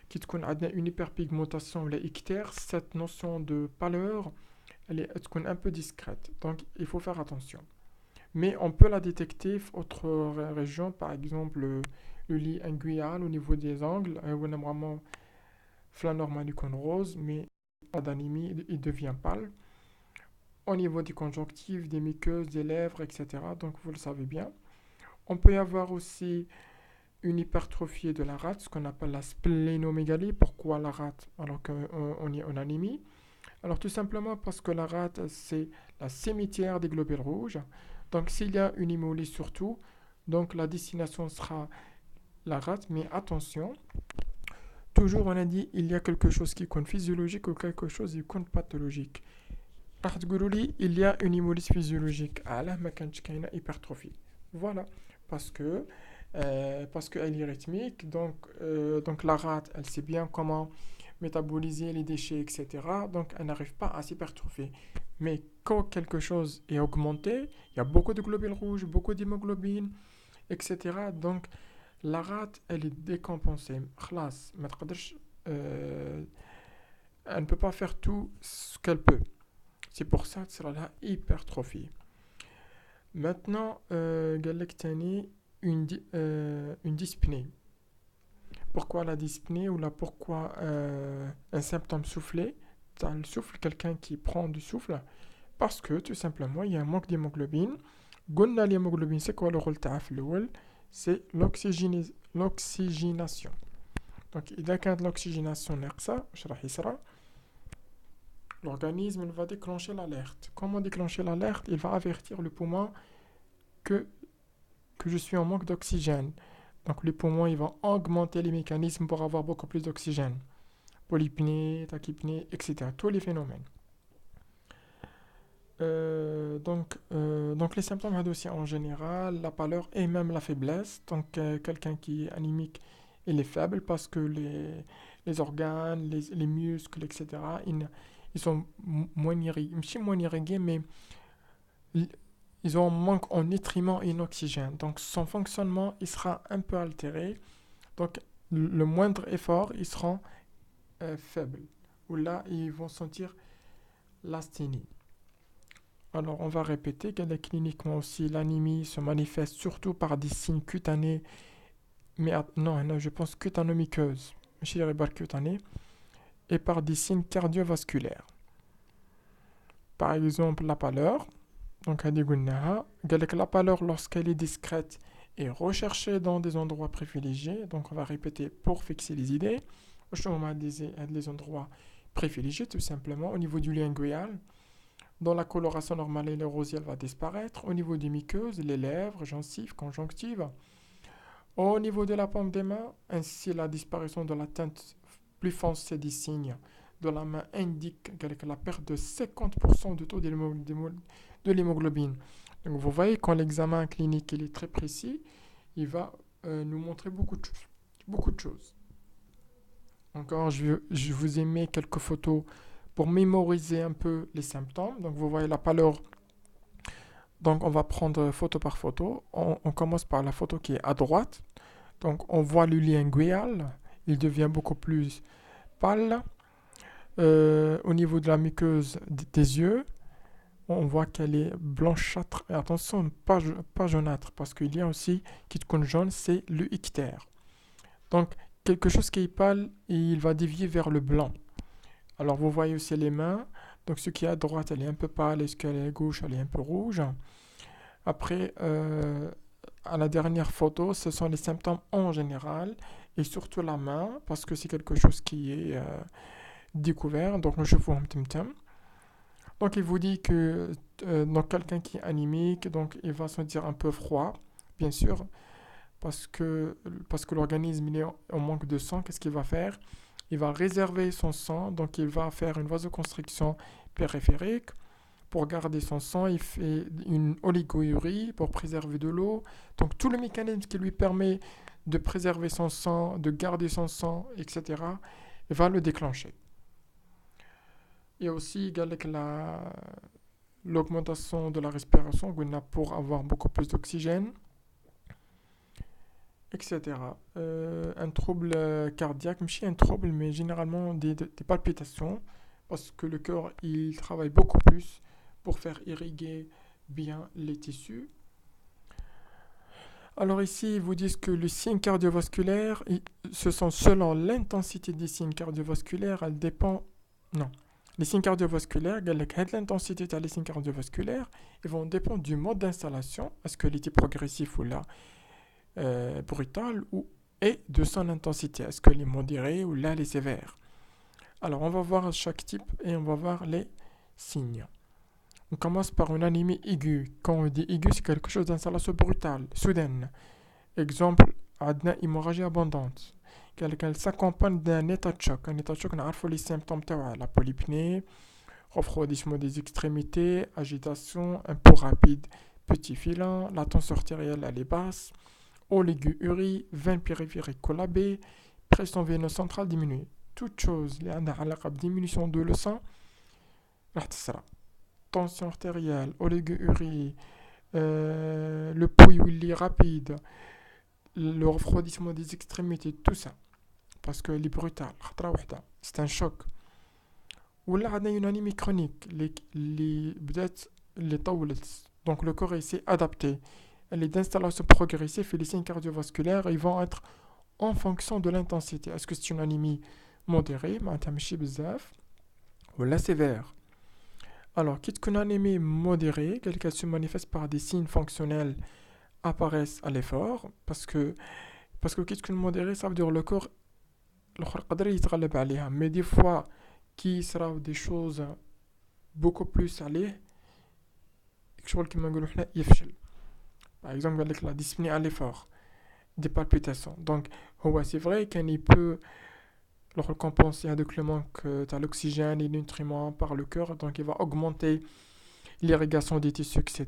qu'il y a une hyperpigmentation ou l'ictère, cette notion de pâleur, elle est un peu discrète. Donc, il faut faire attention. Mais on peut la détecter autre régions, par exemple le lit inguinal au niveau des angles, où on a vraiment flanormal du cône rose, mais pas d'anémie, il devient pâle. Au niveau des conjonctives, des muqueuses, des lèvres, etc. Donc, vous le savez bien. On peut y avoir aussi une hypertrophie de la rate, ce qu'on appelle la splénomégalie. Pourquoi la rate alors qu'on est en anémie? Alors tout simplement parce que la rate, c'est la cimetière des globules rouges. Donc s'il y a une hémolyse surtout, donc la destination sera la rate. Mais attention, toujours on a dit il y a quelque chose qui compte physiologique ou quelque chose qui compte pathologique. Il y a une hémolyse physiologique. ما كانتش كاينه hypertrophie. Voilà, parce que qu'elle est rythmique, donc la rate, elle sait bien comment métaboliser les déchets, etc. Donc elle n'arrive pas à s'hypertrophier. Mais quand quelque chose est augmenté, il y a beaucoup de globules rouges, beaucoup d'hémoglobine, etc. Donc la rate, elle est décompensée. خلاص, elle ne peut pas faire tout ce qu'elle peut. C'est pour ça que c'est la hypertrophie. Maintenant, une dyspnée. Pourquoi la dyspnée ou là pourquoi un symptôme soufflé? Dans le souffle, quelqu'un qui prend du souffle, parce que tout simplement il y a un manque d'hémoglobine. قلنا l'hémoglobine, c'est quoi le rôle تاعها في الأول? C'est l'oxygénation. Donc إذا كانت l'oxygénation ناقصة واش راح يصرى؟ L'organisme va déclencher l'alerte. Comment déclencher l'alerte? Il va avertir le poumon que je suis en manque d'oxygène. Donc les poumons, ils vont augmenter les mécanismes pour avoir beaucoup plus d'oxygène. Polypnée, tachypnée, etc. Tous les phénomènes. Donc les symptômes aussi en général, la pâleur et même la faiblesse. Donc quelqu'un qui est anémique, il est faible parce que les organes, les muscles, etc., ils sont moins irrigués, mais ils ont un manque en nutriments et en oxygène. Donc son fonctionnement, il sera un peu altéré. Donc le moindre effort, ils seront faibles. Ou là, ils vont sentir l'asthénie. Alors on va répéter que cliniquement aussi, l'anémie se manifeste surtout par des signes cutanés. Mais non, je pense cutanomiqueuses. Cutanée. Et par des signes cardiovasculaires. Par exemple, la pâleur. Donc, la pâleur, lorsqu'elle est discrète, est recherchée dans des endroits privilégiés. Donc, on va répéter pour fixer les idées. On a des endroits privilégiés, tout simplement. Au niveau du lingual, dans la coloration normale, l'érosion va disparaître. Au niveau des muqueuses, les lèvres, gencives, conjonctives. Au niveau de la paume des mains, ainsi la disparition de la teinte plus foncée des signes de la main indique la perte de 50% du taux de l'hémoglobine. Donc vous voyez, quand l'examen clinique il est très précis, il va nous montrer beaucoup de choses. Encore, je vous ai mis quelques photos pour mémoriser un peu les symptômes. Donc vous voyez la pâleur. Donc on va prendre photo par photo. On commence par la photo qui est à droite. Donc on voit le lien lingual, il devient beaucoup plus pâle. Au niveau de la muqueuse des yeux, on voit qu'elle est blanchâtre. Et attention, pas jaunâtre, parce qu'il y a aussi, qui compte jaune, c'est le ictère. Donc, quelque chose qui est pâle, il va dévier vers le blanc. Alors, vous voyez aussi les mains. Donc, ce qui est à droite, elle est un peu pâle, et ce qui est à gauche, elle est un peu rouge. Après, à la dernière photo, ce sont les symptômes en général, et surtout la main, parce que c'est quelque chose qui est découvert. Donc, je vous temtem. Donc, il vous dit que donc quelqu'un qui est anémique, donc il va se sentir un peu froid, bien sûr, parce que, parce que l'organisme il est en manque de sang. Qu'est-ce qu'il va faire? Il va réserver son sang, donc il va faire une vasoconstriction périphérique. Pour garder son sang, il fait une oligourie pour préserver de l'eau. Donc tout le mécanisme qui lui permet de préserver son sang, de garder son sang, etc., va le déclencher. Il y a aussi l'augmentation de la respiration pour avoir beaucoup plus d'oxygène, etc. Un trouble cardiaque, ماشي un trouble, mais généralement des palpitations, parce que le cœur il travaille beaucoup plus pour faire irriguer bien les tissus. Alors ici, ils vous disent que les signes cardiovasculaires, ce sont selon l'intensité des signes cardiovasculaires, elle dépend... Non. Les signes cardiovasculaires, l'intensité des signes cardiovasculaires, ils vont dépendre du mode d'installation, est-ce que l'était progressif ou là brutal, et de son intensité, est-ce que les modérés ou là les sévères. Alors on va voir chaque type et on va voir les signes. On commence par une anémie aiguë. Quand on dit aiguë, c'est quelque chose d'installation brutale, soudaine. Exemple, عندنا hémorragie abondante. Quelqu'un s'accompagne d'un état de choc. Un état de choc, on a les symptômes de la polypnée, refroidissement des extrémités, agitation, un pouls rapide, petit filin, la tension artérielle elle est basse, oligurie, veine périphérique collabée, pression veineuse centrale diminuée. Toute chose qui a une diminution de le sang, tension artérielle, oligurie, le pouls rapide, le refroidissement des extrémités, tout ça. Parce que est brutal, c'est un choc. Ou là, on a une anémie chronique, les donc le corps s'est adapté. Les d'installation progressive et les signes cardiovasculaires, ils vont être en fonction de l'intensité. Est-ce que c'est une anémie modérée, ou la sévère? Alors, quitte qu'une anémie modérée, qu'elle se manifeste par des signes fonctionnels apparaissent à l'effort, parce que quitte qu'une modérée, ça veut dire le corps mais des fois qui sera des choses beaucoup plus salées, par exemple avec la dyspnée à l'effort, des palpitations. Donc c'est vrai qu'il peut compenser avec le manque de l'oxygène et des nutriments par le cœur, donc il va augmenter l'irrigation des tissus, etc.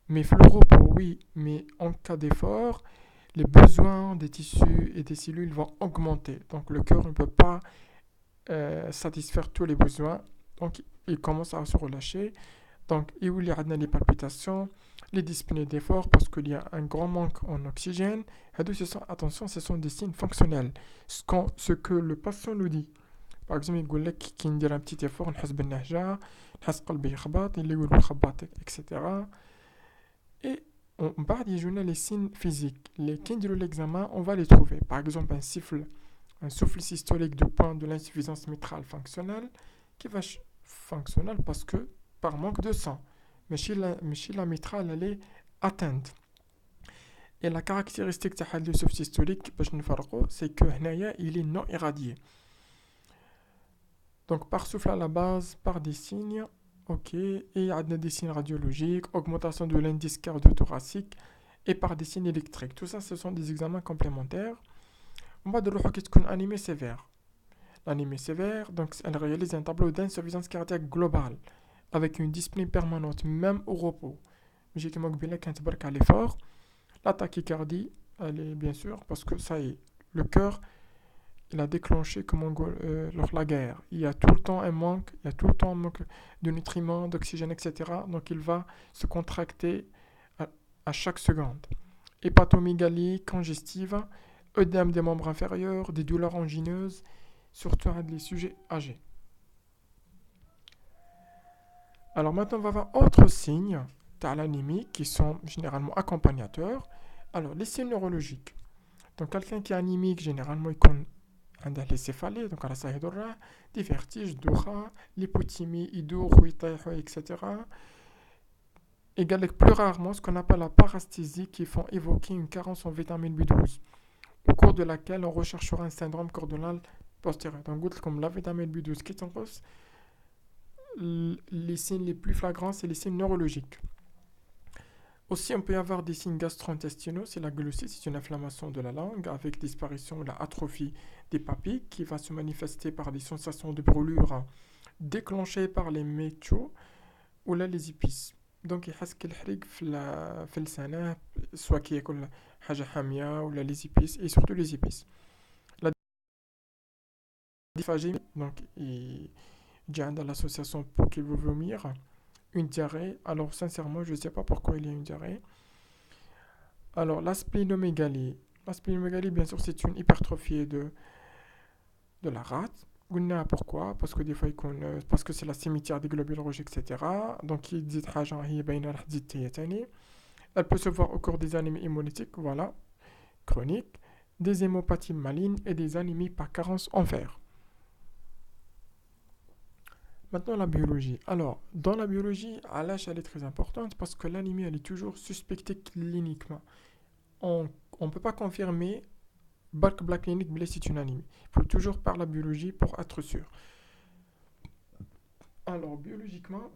Mais le repos, oui, mais en cas d'effort, les besoins des tissus et des cellules vont augmenter. Donc le cœur ne peut pas satisfaire tous les besoins. Donc il commence à se relâcher. Donc il y a les palpitations, les dyspnées d'effort parce qu'il y a un grand manque en oxygène. Attention, ce sont des signes fonctionnels. Ce que le patient nous dit. Par exemple, il dit qu'il y a un petit effort, on بالنهجة, نحس قلبي يخبط, اللي يقول بالخباط, etc. Et on part des journaux les signes physiques. Les qui de l'examen, on va les trouver. Par exemple, un souffle systolique du point de l'insuffisance mitrale fonctionnelle qui va fonctionnel parce que par manque de sang. Mais chez la mitrale, elle est atteinte. Et la caractéristique du souffle systolique, c'est que il est non irradié. Donc par souffle à la base, par des signes. Ok, et il y a des signes radiologiques, augmentation de l'indice cardio-thoracique et par des signes électriques. Tout ça, ce sont des examens complémentaires. On va de l'autre côté une anémie sévère. L'anémie sévère, donc, elle réalise un tableau d'insuffisance cardiaque globale avec une dyspnée permanente, même au repos. J'ai qui m'a quand tu à l'effort, la tachycardie, elle est bien sûr, parce que ça y est, le cœur il a déclenché la guerre. Il y a tout le temps un manque, il y a tout le temps un manque de nutriments, d'oxygène, etc. Donc il va se contracter à chaque seconde. Hépatomégalie congestive, œdème des membres inférieurs, des douleurs angineuses, surtout à des sujets âgés. Alors maintenant, on va voir autres signes de l'anémie qui sont généralement accompagnateurs. Alors, les signes neurologiques. Donc, quelqu'un qui est anémique, généralement, il connaît عندها les céphalées, donc على صحيح الراحة, des vertiges, دوخة, l'hypothymie, يدوخ ويطيح, etc. Et plus rarement ce qu'on appelle la parasthésie qui font évoquer une carence en vitamine B12, au cours de laquelle on recherchera un syndrome coordonal postérieur. Donc comme la vitamine B12 qui t'engrosse, les signes les plus flagrants, c'est les signes neurologiques. Aussi, on peut avoir des signes gastro-intestinaux, c'est la glossite, c'est une inflammation de la langue avec disparition ou la atrophie des papilles qui va se manifester par des sensations de brûlure déclenchées par les métaux ou là les épices. Donc يحس كالحريق في لسانه soit كياكل حاجة حامية ولا les épices et surtout les épices. La dysphagie, donc il y a l'association pour qu'il veut vomir, une diarrhée. Alors sincèrement, je ne sais pas pourquoi il y a une diarrhée. Alors la splénomégalie. La splénomégalie, bien sûr, c'est une hypertrophie de la rate. Pourquoi? Parce que des fois, parce que c'est la cimetière des globules rouges, etc. Donc, il dit elle peut se voir au cours des anémies hémolytiques, voilà, chroniques, des hémopathies malignes et des anémies par carence en fer. Maintenant, la biologie. Alors, dans la biologie, l'âge, elle est très importante parce que l'anémie, elle est toujours suspectée cliniquement. On ne peut pas confirmer Black Clinic, c'est une anémie. Il faut toujours par la biologie pour être sûr. Alors, biologiquement,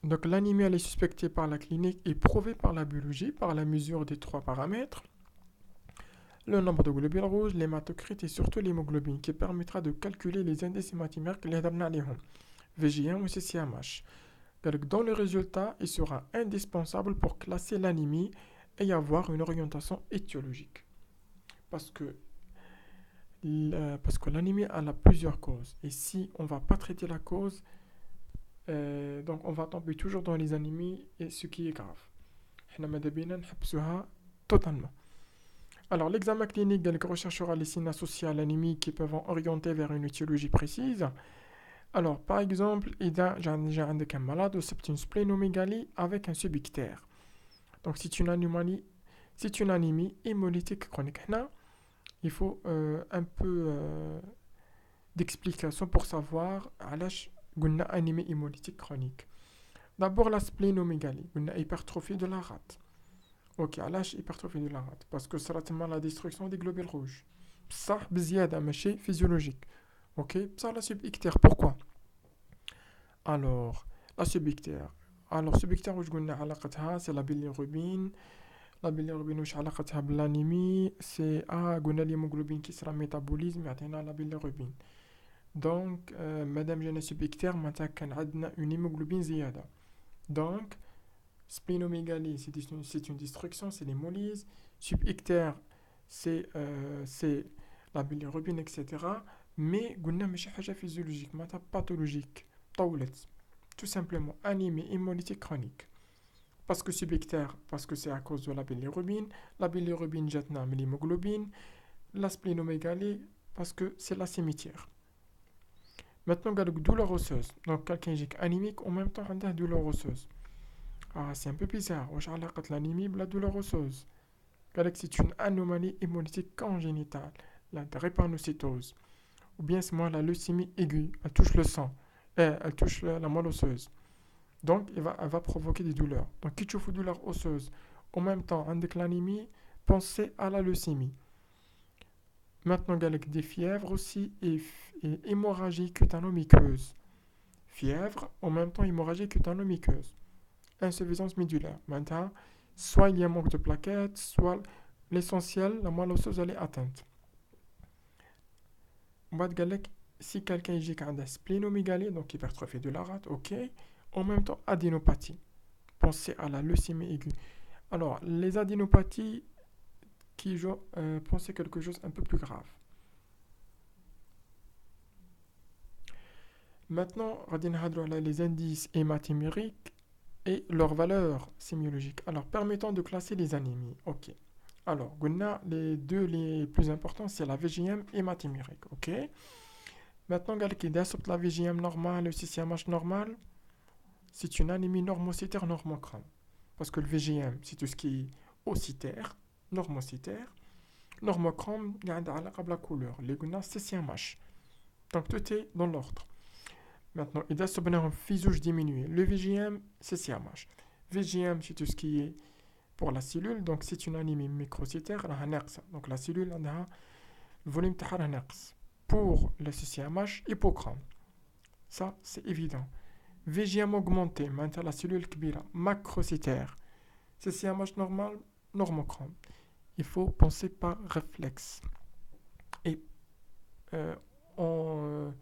donc l'anémie, elle est suspectée par la clinique et prouvée par la biologie, par la mesure des trois paramètres. Le nombre de globules rouges, l'hématocrite et surtout l'hémoglobine, qui permettra de calculer les indices hématimères que les VGM ou CCMH. Dans le résultat, il sera indispensable pour classer l'anémie et avoir une orientation étiologique. Parce que l'anémie a plusieurs causes. Et si on ne va pas traiter la cause, donc on va tomber toujours dans les anémies, et ce qui est grave. Totalement. Alors, l'examen clinique recherchera les signes associés à l'anémie qui peuvent orienter vers une étiologie précise. Alors, par exemple, j'ai un malade où c'est une splénomégalie avec un subictère. Donc, c'est une anémie hémolytique chronique. Il faut un peu d'explication pour savoir à l'âge d'une anémie hémolytique chronique. D'abord, la splénomégalie, une hypertrophie de la rate. Ok, à l'âge hypertrophie de la rate, parce que c'est la destruction des globules rouges. Ça, بزيادة ماشي physiologique. Ok, ça la subictère, pourquoi? Alors, la subictère. Alors, subictère, واش قلنا علاقتها c'est la bilirubine. La bilirubine واش علاقتها بالانيمي c'est قلنا l'hémoglobine qui sera métabolisme يعطينا la bilirubine. Donc, madame جانا subictère معناتها كان عندنا une hémoglobine زيادة. Donc, splénomégalie, c'est une destruction, c'est l'hémolyse. Subictère, c'est la bilirubine, etc. Mais قلنا ماشي حاجة physiologique, معناتها pathologique. طولت. Tout simplement, anémie hémolytique chronique. Parce que subictère, parce que c'est à cause de la bilirubine. La bilirubine جاتنا من l'hémoglobine. La splénomégalie, parce que c'est la cimetière. Maintenant, on a douleur osseuse. Donc, quelqu'un est anémique, en même temps, on a douleur osseuse. C'est un peu bizarre. Wesh علاقة l'anémie la douleur osseuse. C'est une anomalie hémolytique congénitale, la drépanocytose. Ou bien c'est moi la leucémie aiguë. Elle touche le sang. Elle touche la moelle osseuse. Donc, elle va provoquer des douleurs. Donc, qui trouve douleur osseuse, en même temps, avec l'anémie, pensez à la leucémie. Maintenant, avec des fièvres aussi et hémorragie cutano-muqueuse. Fièvre, en même temps, hémorragie cutano-muqueuse. Insuffisance médulaire. Maintenant, soit il y a un manque de plaquettes, soit l'essentiel, la moelle osseuse, elle est atteinte. Si quelqu'un a une splénomégalie, donc hypertrophie de la rate, ok. En même temps, adénopathie. Pensez à la leucémie aiguë. Alors, les adénopathies pensez quelque chose un peu plus grave. Maintenant, on va les indices hématémériques et leurs valeurs sémiologiques. Alors, permettant de classer les anémies. Ok. Alors, les deux les plus importants, c'est la VGM et hématémérique. Ok. Maintenant, la VGM normale, le CCMH normal, c'est une anémie normocytaire normochrome. Parce que le VGM, c'est tout ce qui est ocytaire, normocytaire. Normochrome, il y a la couleur. Les CCMH. Donc, tout est dans l'ordre. Maintenant, il doit se donner un physique diminué. Le VGM, c'est CMH. VGM, c'est tout ce qui est pour la cellule. Donc, c'est une anémie microcytaire. Donc, la cellule a le volume de ناقص. pour le CCMH, hypochrome. Ça, c'est évident. VGM augmenté, maintenant la cellule kbira, macrocytaire. CCMH normal, normochrome. Il faut penser par réflexe. Et on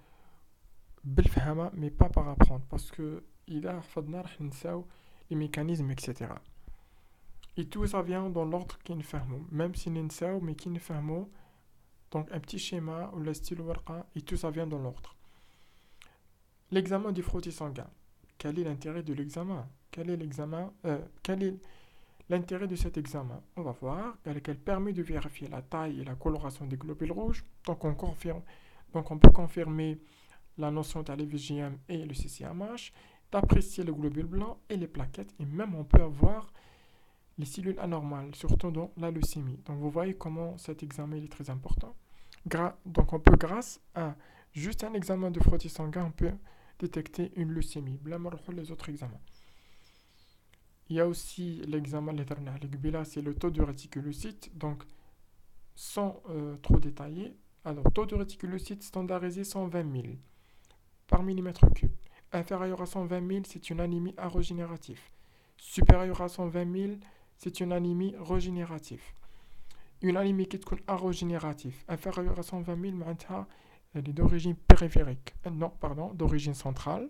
بالفهمة mais pas par apprendre parce que إذا حفظنا راح ننساو les mécanismes etc. Et tout ça vient dans l'ordre qui nous ferme. Même si nous ننساو mais qui nous ferme. Donc un petit schéma ou le style ورقة et tout ça vient dans l'ordre. L'examen du frottis sanguin. Quel est l'intérêt de l'examen? Quel est l'intérêt de cet examen? On va voir qu'elle permet de vérifier la taille et la coloration des globules rouges. Donc on peut confirmer la notion de l'IVGM et le CCMH, d'apprécier le globule blanc et les plaquettes, et même on peut avoir les cellules anormales, surtout dans la leucémie. Donc vous voyez comment cet examen est très important. Donc on peut, grâce à juste un examen de frottis sanguin, on peut détecter une leucémie. Les autres examens. Il y a aussi l'examen c'est le taux de réticulocytes, donc sans trop détailler. Alors, taux de réticulocytes standardisé 120 000 par millimètre cube. Inférieur à 120 000, c'est une anémie arogénérative. Supérieur à 120 000, c'est une anémie régénérative. Une anémie qui est arogénérative, inférieure à 120 000, elle est d'origine périphérique. D'origine centrale.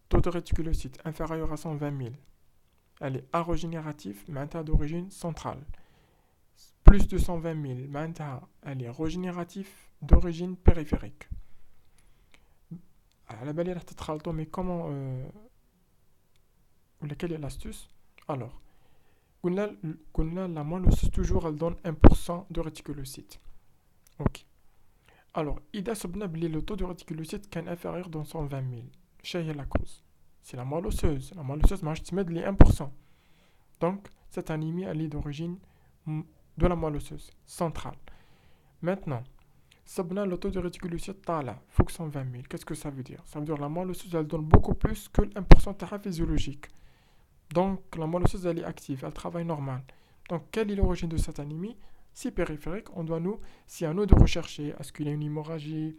Taux de réticulocytes inférieur à 120 000, elle est arogénérative, d'origine centrale. Plus de 120 000, elle est régénérative d'origine périphérique. Mais comment quelle est l'astuce? Alors, la moelle osseuse toujours elle donne 1% de réticulocytes. Ok. Alors, إذا صبنا بلي le taux de réticulocytes est inférieur de 120 000, quelle est la cause? C'est la moelle osseuse. La moelle osseuse marche de 1%. Donc, cette anémie elle est d'origine de la moelle osseuse centrale. Maintenant, Sabna, le taux de réticulocytes tala, faut que 120 000. Qu'est-ce que ça veut dire? Ça veut dire que la moelle osseuse elle donne beaucoup plus que le 1% physiologique. Donc, la moelle osseuse elle est active, elle travaille normal. Donc, quelle est l'origine de cette anémie? Si périphérique, c'est à nous de rechercher est-ce qu'il y a une hémorragie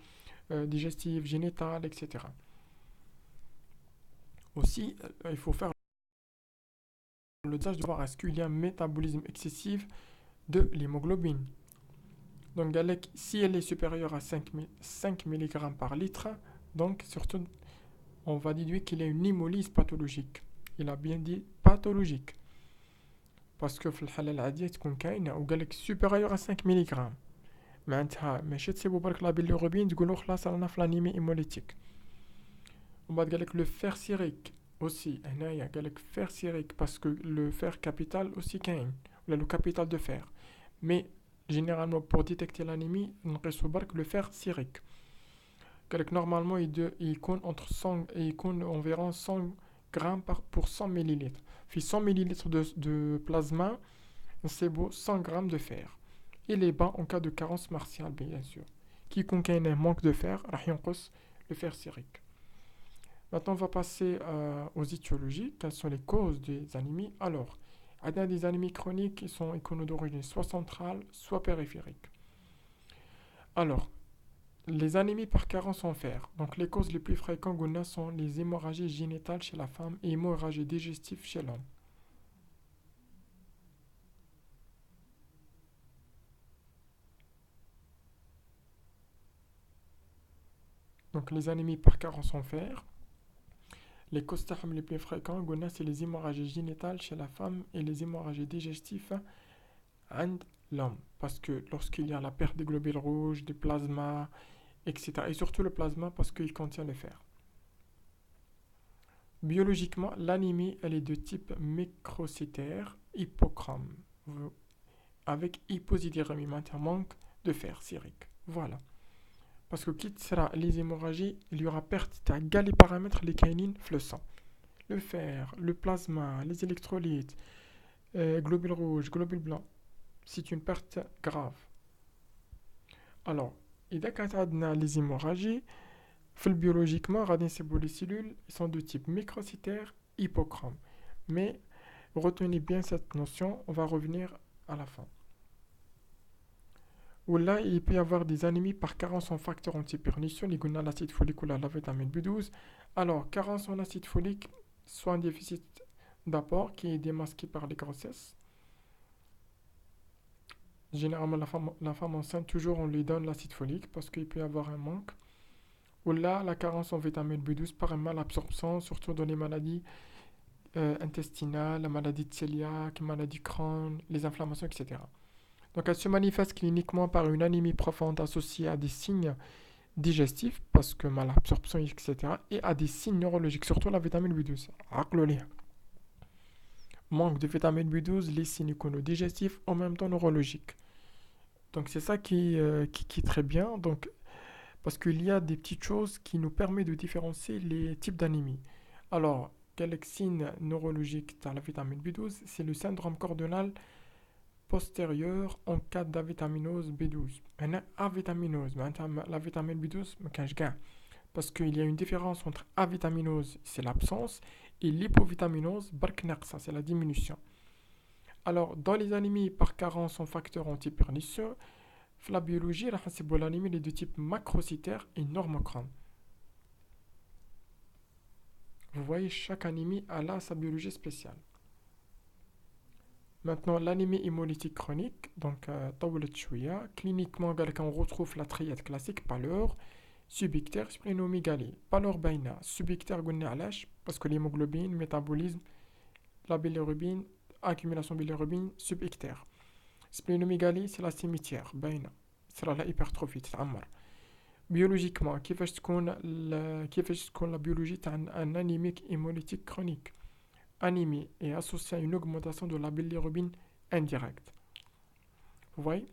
digestive, génitale, etc. Aussi, il faut faire le tâche de voir est-ce qu'il y a un métabolisme excessif de l'hémoglobine. Donc, si elle est supérieure à 5 mg par litre, donc surtout, on va déduire qu'il y a une hémolyse pathologique. Il a bien dit pathologique. Parce que في الحالة العادية تكون كاينة وقال لك supérieure à 5 mg. معناتها ماشي تسيبوا برك لا بالروبين تقولوا خلاص رانا في لانيمي هيموليتيك. ومن بعد قال لك le fer sérique aussi هنايا قال لك fer sérique parce que le fer capital aussi كاين ولا le capital de fer. Mais généralement pour détecter l'anémie نقيسوا برك le fer sérique. قال لك normalement il compte entre 100 il compte environ 100 grammes pour 100 millilitres. Puis 100 millilitres de plasma, c'est beau 100 grammes de fer. Il est bas en cas de carence martiale, bien sûr. Qui contient un manque de fer, le fer sérique. Maintenant, on va passer aux étiologies. Quelles sont les causes des anémies? Alors, il y a des anémies chroniques qui sont d'origine soit centrale, soit périphérique. Alors, les anémies par carence en fer. Donc, les causes les plus fréquentes sont les hémorragies génitales chez la femme et hémorragies digestives chez l'homme. Donc, les anémies par carence en fer. Les causes les plus fréquentes, c'est les hémorragies génitales chez la femme et les hémorragies digestives chez l'homme. Parce que lorsqu'il y a la perte des globules rouges, du plasma, etc. Et surtout le plasma parce qu'il contient le fer. Biologiquement, l'anémie elle est de type microcytaire, hypochrome, avec hyposidérémie, un manque de fer sérique. Voilà. Parce que quitte sera les hémorragies, il y aura perte de les paramètres les canines le sang. Le fer, le plasma, les électrolytes, globules rouges, globules blancs. C'est une perte grave. Alors, إذا كانت عندنا les hémorragies, biologiquement, les cellules sont de type microcytaire, hypochrome. Mais retenez bien cette notion, on va revenir à la fin. Ou là, il peut y avoir des anémies par carence en facteurs antipernicieux, les gounas l'acide folique ou la vitamine B12. Alors, carence en acide folique, soit un déficit d'apport qui est démasqué par les grossesses. Généralement, la femme enceinte, toujours, on lui donne l'acide folique parce qu'il peut y avoir un manque. Ou là, la carence en vitamine B12 par un malabsorption, surtout dans les maladies intestinales, la maladie de cœliaque, la maladie Crohn, les inflammations, etc. Donc, elle se manifeste cliniquement par une anémie profonde associée à des signes digestifs, parce que malabsorption, etc., et à des signes neurologiques, surtout la vitamine B12. Manque de vitamine B12, les signes digestifs en même temps neurologiques. Donc, c'est ça qui est très bien. Donc, parce qu'il y a des petites choses qui nous permettent de différencier les types d'anémie. Alors, quel signe neurologique dans la vitamine B12? C'est le syndrome coronal postérieur en cas d'avitaminose B12. Maintenant, avitaminose, la vitamine B12, ما كانش كاع. Parce qu'il y a une différence entre avitaminose, c'est l'absence, et l'hypovitaminose, برك ناقصة, c'est la diminution. Alors, dans les anémies par carence en facteurs antipernicieux, la biologie, راح نحسبوا l'anémie de type macrocytaire et normochrome. Vous voyez, chaque anémie a là sa biologie spéciale. Maintenant, l'anémie hémolytique chronique, donc طولت شوية. Cliniquement, on retrouve la triade classique pâleur, subictaire, splénomégalie. Pâleur باينة, subictaire قلنا علاش parce que l'hémoglobine, métabolisme, la bilirubine, accumulation bilirubine, subictaire. Splénomégalie, c'est la cimetière باينة, c'est la hypertrophie تتعمر. Biologiquement, كيفاش تكون la biologie تاع un anémique hémolytique chronique. Anémie est associée à une augmentation de la bilirubine indirecte. Vous voyez?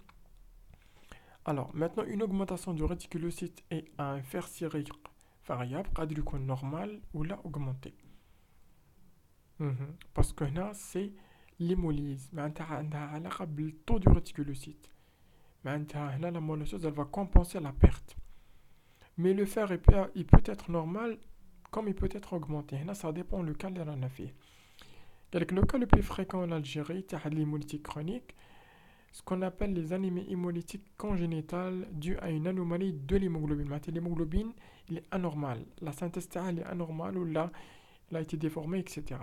Alors, maintenant, une augmentation du réticulocyte et un fer sérique variable, قادر يكون normal ou là augmenté. Parce que là, c'est l'hémolyse. معناتها عندها علاقة بالtaux du réticulocyte. معناتها هنا la moelle elle va compenser la perte. Mais le fer, il peut être normal comme il peut être augmenté. Là, ça dépend du cas اللي رانا فيه. Le cas le plus fréquent en Algérie, c'est l'hémolytique chronique, ce qu'on appelle les anémies hémolytiques congénitales dues à une anomalie de l'hémoglobine. L'hémoglobine, il est anormal. La synthèse est anormale ou là, il a été déformé, etc.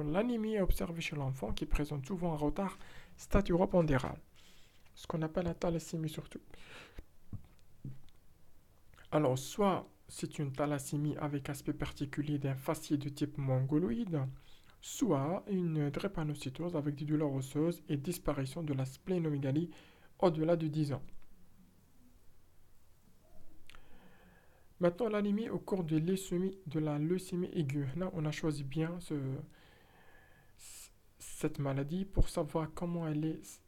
L'anémie est observée chez l'enfant qui présente souvent un retard staturopondéral, ce qu'on appelle la thalassémie surtout. Alors, soit c'est une thalassémie avec aspect particulier d'un faciès de type mongoloïde, soit une drépanocytose avec des douleurs osseuses et disparition de la splénomégalie au-delà de 10 ans. Maintenant, l'anémie au cours de la leucémie aiguë. Là, on a choisi bien cette maladie pour savoir comment elle est,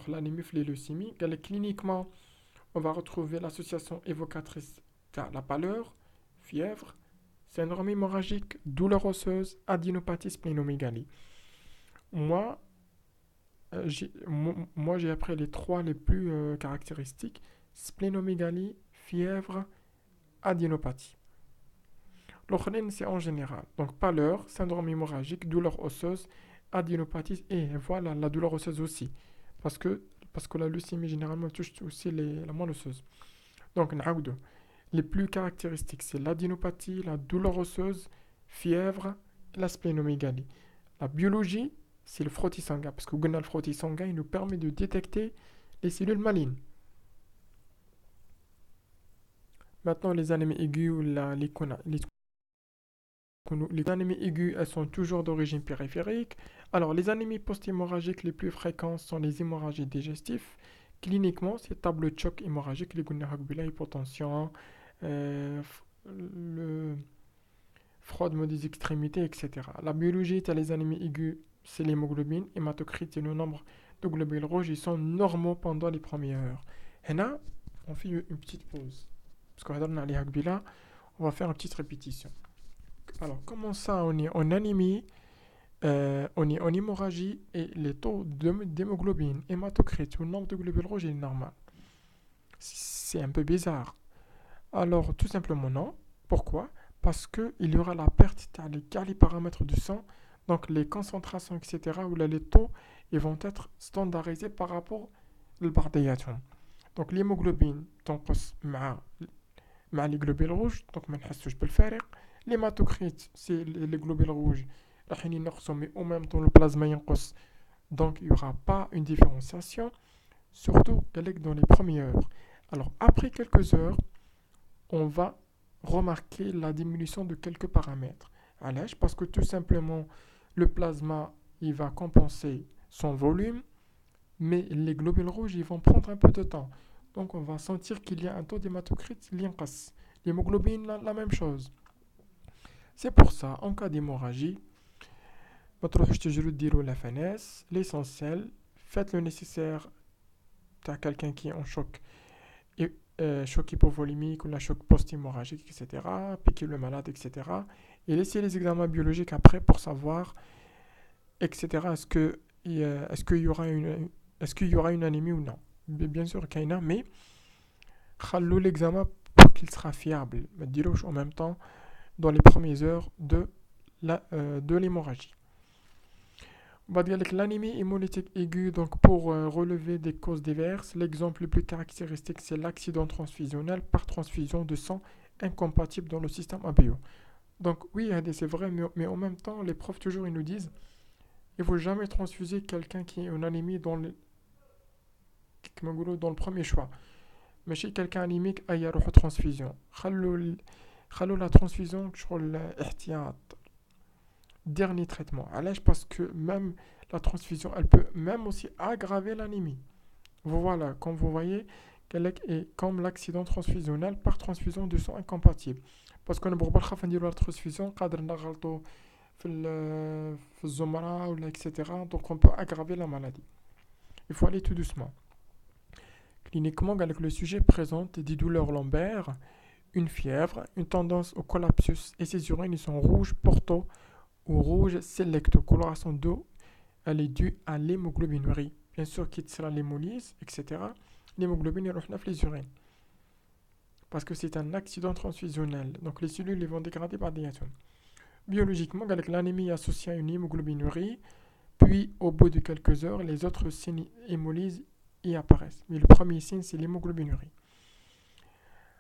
l'anémie les leucémies. Cliniquement, on va retrouver l'association évocatrice de la pâleur, fièvre, syndrome hémorragique, douleur osseuse, adénopathie, splénomégalie. Moi, j'ai appris les trois les plus caractéristiques: splénomégalie, fièvre, adénopathie. L'autre, c'est en général. Donc, pâleur, syndrome hémorragique, douleur osseuse, adénopathie et voilà la douleur osseuse aussi. Parce que la leucémie généralement touche aussi la moelle osseuse. Donc, les plus caractéristiques, c'est l'adénopathie, la douleur osseuse, fièvre et la splénomégalie. La biologie, c'est le frottis sanguin, parce que le frottis sanguin il nous permet de détecter les cellules malignes. Maintenant, les anémies aiguës ou les anémies aiguës, elles sont toujours d'origine périphérique. Alors, les anémies post-hémorragiques les plus fréquentes sont les hémorragies digestives. Cliniquement, c'est tableau de choc hémorragique, les hypotension, le fraude des extrémités, etc. La biologie, tu as les anémies aiguës, c'est l'hémoglobine, hématocrite et le nombre de globules rouges, ils sont normaux pendant les premières heures. Et là, on fait une petite pause. Parce qu'on va faire une petite répétition. Alors, comment ça, on est en anémie, on est en hémorragie et les taux d'hémoglobine, hématocrite ou le nombre de globules rouges est normal. C'est un peu bizarre. Alors, tout simplement non. Pourquoi? Parce qu'il y aura la perte des paramètres du sang, donc les concentrations, etc., ou les taux, ils vont être standardisés par rapport au bardéatum. دونك الهيموغلوبين تنقص مع لي جلوبيل روج، دونك ما نحسوش بالفارق. ليماتوكريت سي لي جلوبيل روج راح ينقصوا مي او ميم طون البلازما ينقص، donc il n'y aura pas une différenciation, surtout dans les premières heures. Alors après quelques heures, on va remarquer la diminution de quelques paramètres. Allège, parce que tout simplement le plasma il va compenser son volume, mais les globules rouges ils vont prendre un peu de temps. Donc on va sentir qu'il y a un taux d'hématocrite l'inqas. L'hémoglobine la même chose. C'est pour ça en cas d'hémorragie, ما تروحوش تجروا ديروا la FNS. L'essentiel, faites le nécessaire. T'as quelqu'un qui est en choc, choc hypovolimique ou la choc post-hémorragique, etc. Piquez le malade, etc. Et laissez les examens biologiques après pour savoir, etc. Est-ce qu'il y aura une anémie ou non. Bien sûr qu'il y en a, mais خلوا l'examen pour qu'il sera fiable. En même temps dans les premières heures de l'hémorragie. On va dire que l'anémie hémolytique aiguë, donc pour relever des causes diverses, l'exemple le plus caractéristique c'est l'accident transfusionnel par transfusion de sang incompatible dans le système ABO. Donc oui, c'est vrai, mais en même temps, les profs toujours ils nous disent il ne faut jamais transfuser quelqu'un qui est en anémie dans le premier choix. Mais chez quelqu'un anémique, il y a une transfusion. خلوا la transfusion sur الاحتياط. Dernier traitement. Allège parce que même la transfusion, elle peut même aussi aggraver l'anémie. Voilà, comme vous voyez, qu'elle est comme l'accident transfusionnel par transfusion de sang incompatible. Parce qu'on ne peut pas faire la transfusion, cadre n'agalto في الزمرة ou etc. Donc on peut aggraver la maladie. Il faut aller tout doucement. Cliniquement, le sujet présente des douleurs lombaires, une fièvre, une tendance au collapsus et ses urines sont rouges porto ou rouge selecto. Coloration d'eau, elle est due à l'hémoglobinurie. Bien sûr, qu'il sera l'hémolyse, etc. L'hémoglobine est dans les urines. Parce que c'est un accident transfusionnel. Donc les cellules les vont dégrader par diatom. Biologiquement, avec l'anémie associée à une hémoglobinurie, puis au bout de quelques heures, les autres signes hémolyse y apparaissent. Mais le premier signe, c'est l'hémoglobinurie.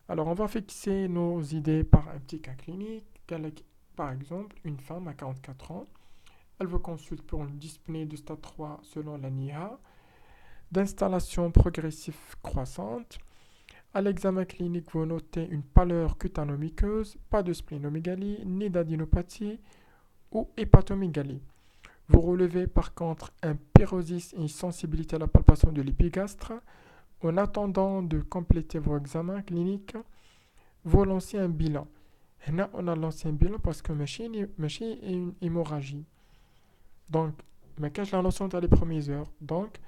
Alors, on va fixer nos idées par un petit cas clinique. Par exemple, une femme à 44 ans, elle veut consulter pour une dyspnée de stade 3 selon la NIA, d'installation progressive croissante. À l'examen clinique, vous notez une pâleur cutanomiqueuse, pas de splénomégalie, ni d'adénopathie ou hépatomégalie. Vous relevez par contre un pyrosis et une sensibilité à la palpation de l'épigastre. En attendant de compléter vos examens cliniques, vous lancez un bilan. Là, on a lancé un bilan parce que machine est une hémorragie. Donc, mais quand je la lance dans les premières heures, donc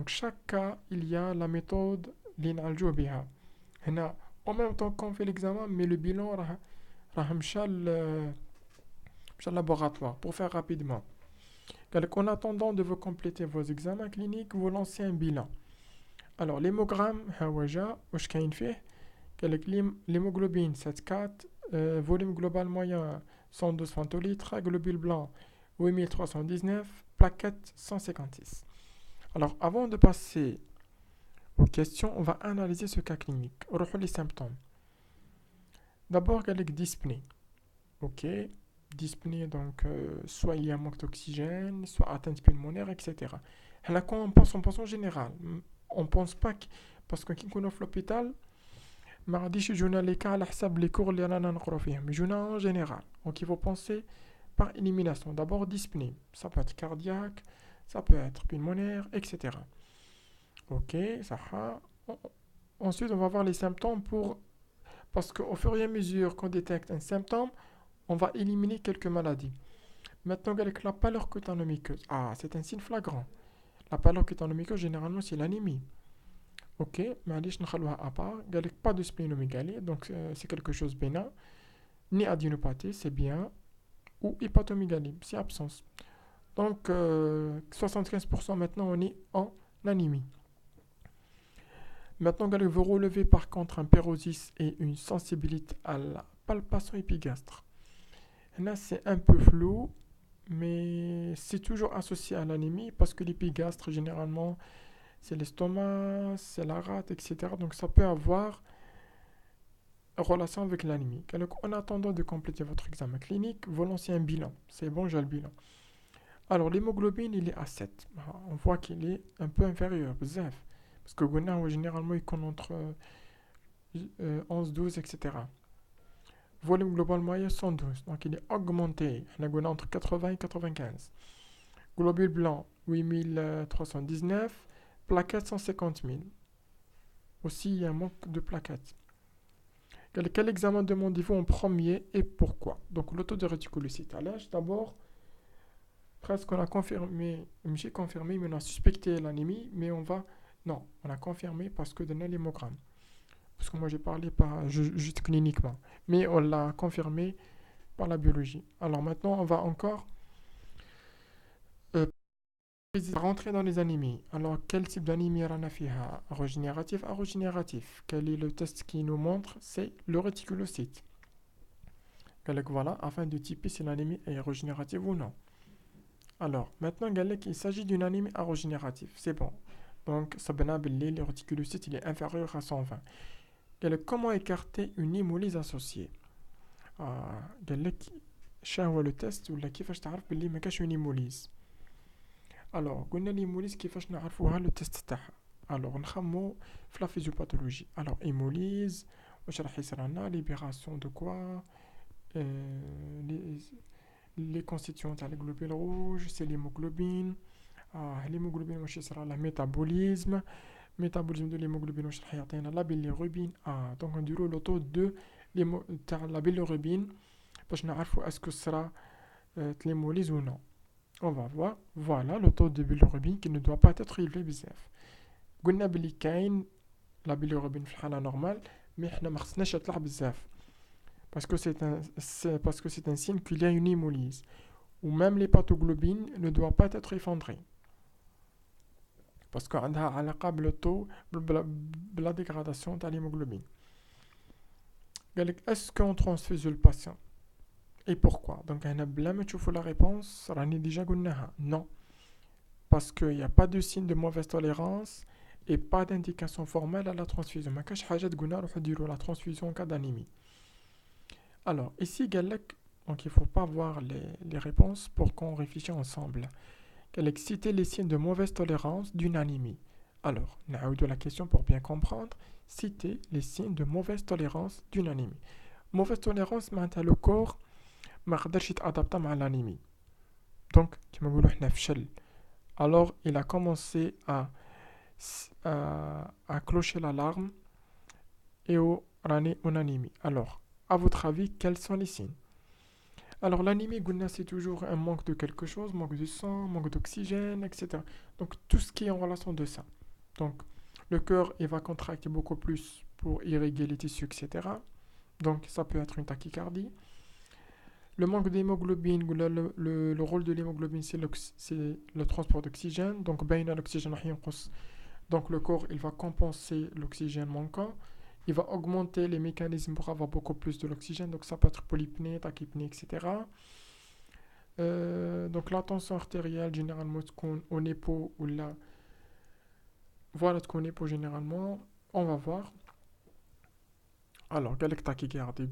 chaque cas, il y a la méthode l'inaljou biha. En même temps qu'on fait l'examen, mais le bilan راح مشى le laboratoire pour faire rapidement. En attendant de vous compléter vos examens cliniques, vous lancez un bilan. Alors, l'hémogramme, واش كاين فيه؟ l'hémoglobine 7,4, volume global moyen 112 fentolitres, globule blanc 8319, plaquettes 156. Alors, avant de passer aux questions, on va analyser ce cas clinique. On reprend les symptômes. D'abord, il y a la dyspnée. Ok, dyspnée, donc soit il y a un manque d'oxygène, soit atteinte pulmonaire, etc. Là, quand on pense en général. On ne pense pas que, parce que quand on est à l'hôpital, ما غاديش يجونا لي كا على حساب لي كور اللي رانا نقرو فيهم يجونا en général. Donc il faut penser par élimination. D'abord dyspnée, ça peut être cardiaque, ça peut être pulmonaire, etc. Ok, ça va. Ensuite on va voir les symptômes parce qu'au fur et à mesure qu'on détecte un symptôme, on va éliminer quelques maladies. Maintenant avec la pâleur cutanomiqueuse, c'est un signe flagrant. La pâleur cutanomiqueuse généralement c'est l'anémie. Ok, معليش نخلوها à part. قالك pas de splénomégalie, donc c'est quelque chose de bénin. Ni adénopathie, c'est bien. Ou hépatomégalie, c'est absence. Donc 75% maintenant on est en anémie. Maintenant vous relevez par contre un pyrosis et une sensibilité à la palpation épigastre. Là c'est un peu flou, mais c'est toujours associé à l'anémie parce que l'épigastre généralement c'est l'estomac, c'est la rate, etc. Donc ça peut avoir relation avec l'anémie. Donc, en attendant de compléter votre examen clinique, volontiers un bilan. C'est bon, j'ai le bilan. Alors, l'hémoglobine, il est à 7. On voit qu'il est un peu inférieur, bzaf. Parce que généralement, il compte entre 11, 12, etc. Volume global moyen 112. Donc, il est augmenté. On a entre 80 et 95. Globule blanc 8319. Plaquettes 150 000. Aussi, il y a un manque de plaquettes. Quel examen demandez-vous en premier et pourquoi? Donc, le taux de réticulocyte à l'âge, d'abord, presque on a confirmé, j'ai confirmé, mais on a suspecté l'anémie, mais on va. Non, on a confirmé parce que d'un hémogramme. Parce que moi, j'ai parlé pas juste cliniquement. Mais on l'a confirmé par la biologie. Alors maintenant, on va encore euh, rentrer dans les anémies. Alors, quel type d'anémie rana fiha? Régénératif, arogénératif. Quel est le test qui nous montre? C'est le réticulocyte. Donc voilà, afin de typer si l'anémie est régénérative ou non. Alors, maintenant, il s'agit d'une anémie arogénérative. C'est bon. Donc, sabana belli, le réticulocyte il est inférieur à 120. Comment écarter une hémolyse associée? قال لك شنو هو لو تيست ولا كيفاش تعرف باللي ما كاش اون هيموليز. الوغ قلنا ليموليز كيفاش نعرفوها لو تيست تاعها. الوغ نخمو في لا فيزيوباثولوجي. الوغ هيموليز واش راح يصير عندنا ليبيراسيون دو كوا لي كونستيتيون تاع الجلوبين روج سي ليموغلوبين. الهيموغلوبين واش يصرى له ميتابوليزم دو l'hémoglobine واش راح يعطينا لا بيليروبين. دونك نديرو لو طو دو تاع لا بيليروبين باش نعرفوا اسكو صرا تليموليز ou non. On va voir. Voilà le taux de bilirubine qui ne doit pas être élevé بزاف. قلنا بلي كاين لا bilirubine في الحالة نورمال مي حنا ما خصناش يطلع بزاف parce que c'est un signe qu'il y a une hémolyse. Ou même l'hépatoglobine ne doit pas être effondrée. Parce qu'عندها علاقة بالتو بلا dégradation تاع l'hémoglobine. Est-ce qu'on transfuse le patient? Et pourquoi? Donc هنا بلا ما تشوفوا la réponse راني déjà قلناها. Non. Parce qu'il n'y a pas de signe de mauvaise tolérance et pas d'indication formelle à la transfusion. ما كاش حاجة تقولنا روحوا ديروا la transfusion en cas d'anémie. Alors, ici, donc il ne faut pas voir les réponses pour qu'on réfléchisse ensemble. Citer les signes de mauvaise tolérance d'une anémie. Alors, نعاودوا la question pour bien comprendre. Citer les signes de mauvaise tolérance d'une anémie. Mauvaise tolérance, معناتها le corps ما قدرش يتادابتا مع l'anémie. Donc, كما نقولوا حنا فشل. Alors, il a commencé à clocher l'alarme et rani en anémie. Alors, à votre avis, quels sont les signes? Alors, l'anémie, c'est toujours un manque de quelque chose, manque de sang, manque d'oxygène, etc. Donc, tout ce qui est en relation de ça. Donc, le cœur, il va contracter beaucoup plus pour irriguer les tissus, etc. Donc, ça peut être une tachycardie. Le manque d'hémoglobine, le rôle de l'hémoglobine, c'est le transport d'oxygène. Donc, donc, le corps, il va compenser l'oxygène manquant. Il va augmenter les mécanismes pour avoir beaucoup plus de l'oxygène. Donc, ça peut être polypnée, tachypnée, etc. Donc, la tension artérielle, généralement, on est pour ou là. Voilà ce qu'on est pour généralement. On va voir. Alors, tachycardie,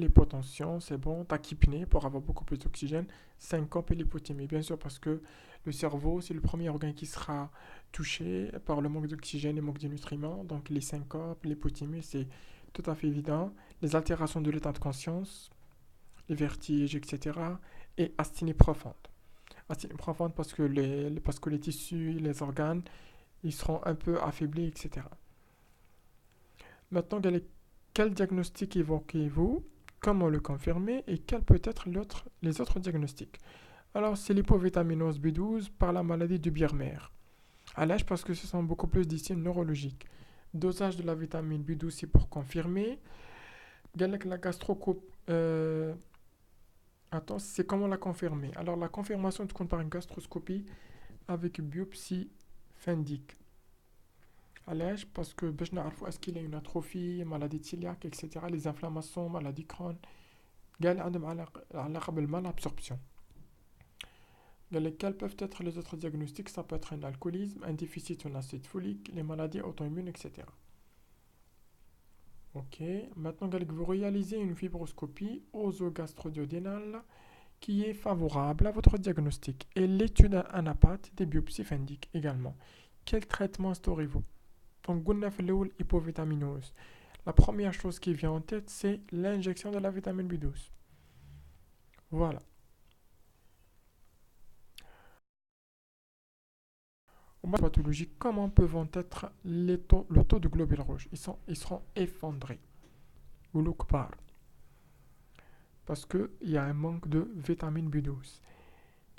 l'hypotension, c'est bon. Tachypnée pour avoir beaucoup plus d'oxygène. Syncope et l'hypothymie, bien sûr, parce que le cerveau, c'est le premier organe qui sera touché par le manque d'oxygène et manque de nutriments. Donc, les syncopes, l'hypothymie, c'est tout à fait évident. Les altérations de l'état de conscience, les vertiges, etc. Et asthénie profonde. Asthénie profonde parce que les tissus, les organes, ils seront un peu affaiblis, etc. Maintenant, quel diagnostic évoquez-vous? Comment le confirmer? Et quels peut être les autres diagnostics? Alors, c'est l'hypovitaminose B12 par la maladie de Biermer. À l'âge, parce que ce sont beaucoup plus des signes neurologiques. Dosage de la vitamine B12, c'est pour confirmer. La gastrocopie. Attends, c'est comment la confirmer? Alors, la confirmation se compte par une gastroscopie avec biopsie phendique. À l'âge, parce que est-ce qu'il a une atrophie, maladie cœliaque, etc. Les inflammations, maladie Crohn. قال عندهم علاقة بالمالابsorption. Quels peuvent être les autres diagnostics? Ça peut être un alcoolisme, un déficit en acide folique, les maladies auto-immunes, etc. Ok, maintenant vous réalisez une fibroscopie oso-gastro-duodénale qui est favorable à votre diagnostic. Et l'étude anapathe des biopsies indique également quel traitement instaurez-vous. Donc, on a fait l'hypovitaminose. La première chose qui vient en tête, c'est l'injection de la vitamine B12. Voilà. Au bas pathologique, comment peuvent être le taux de globules rouges? Ils seront effondrés. Ou le kbar. Parce qu'il y a un manque de vitamine B12.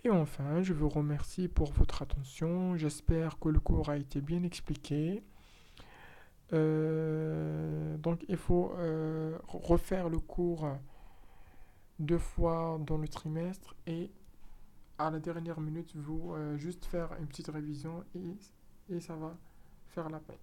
Et enfin, je vous remercie pour votre attention. J'espère que le cours a été bien expliqué. Donc, il faut refaire le cours 2 fois dans le trimestre et à la dernière minute, vous juste faire une petite révision et ça va faire la peine.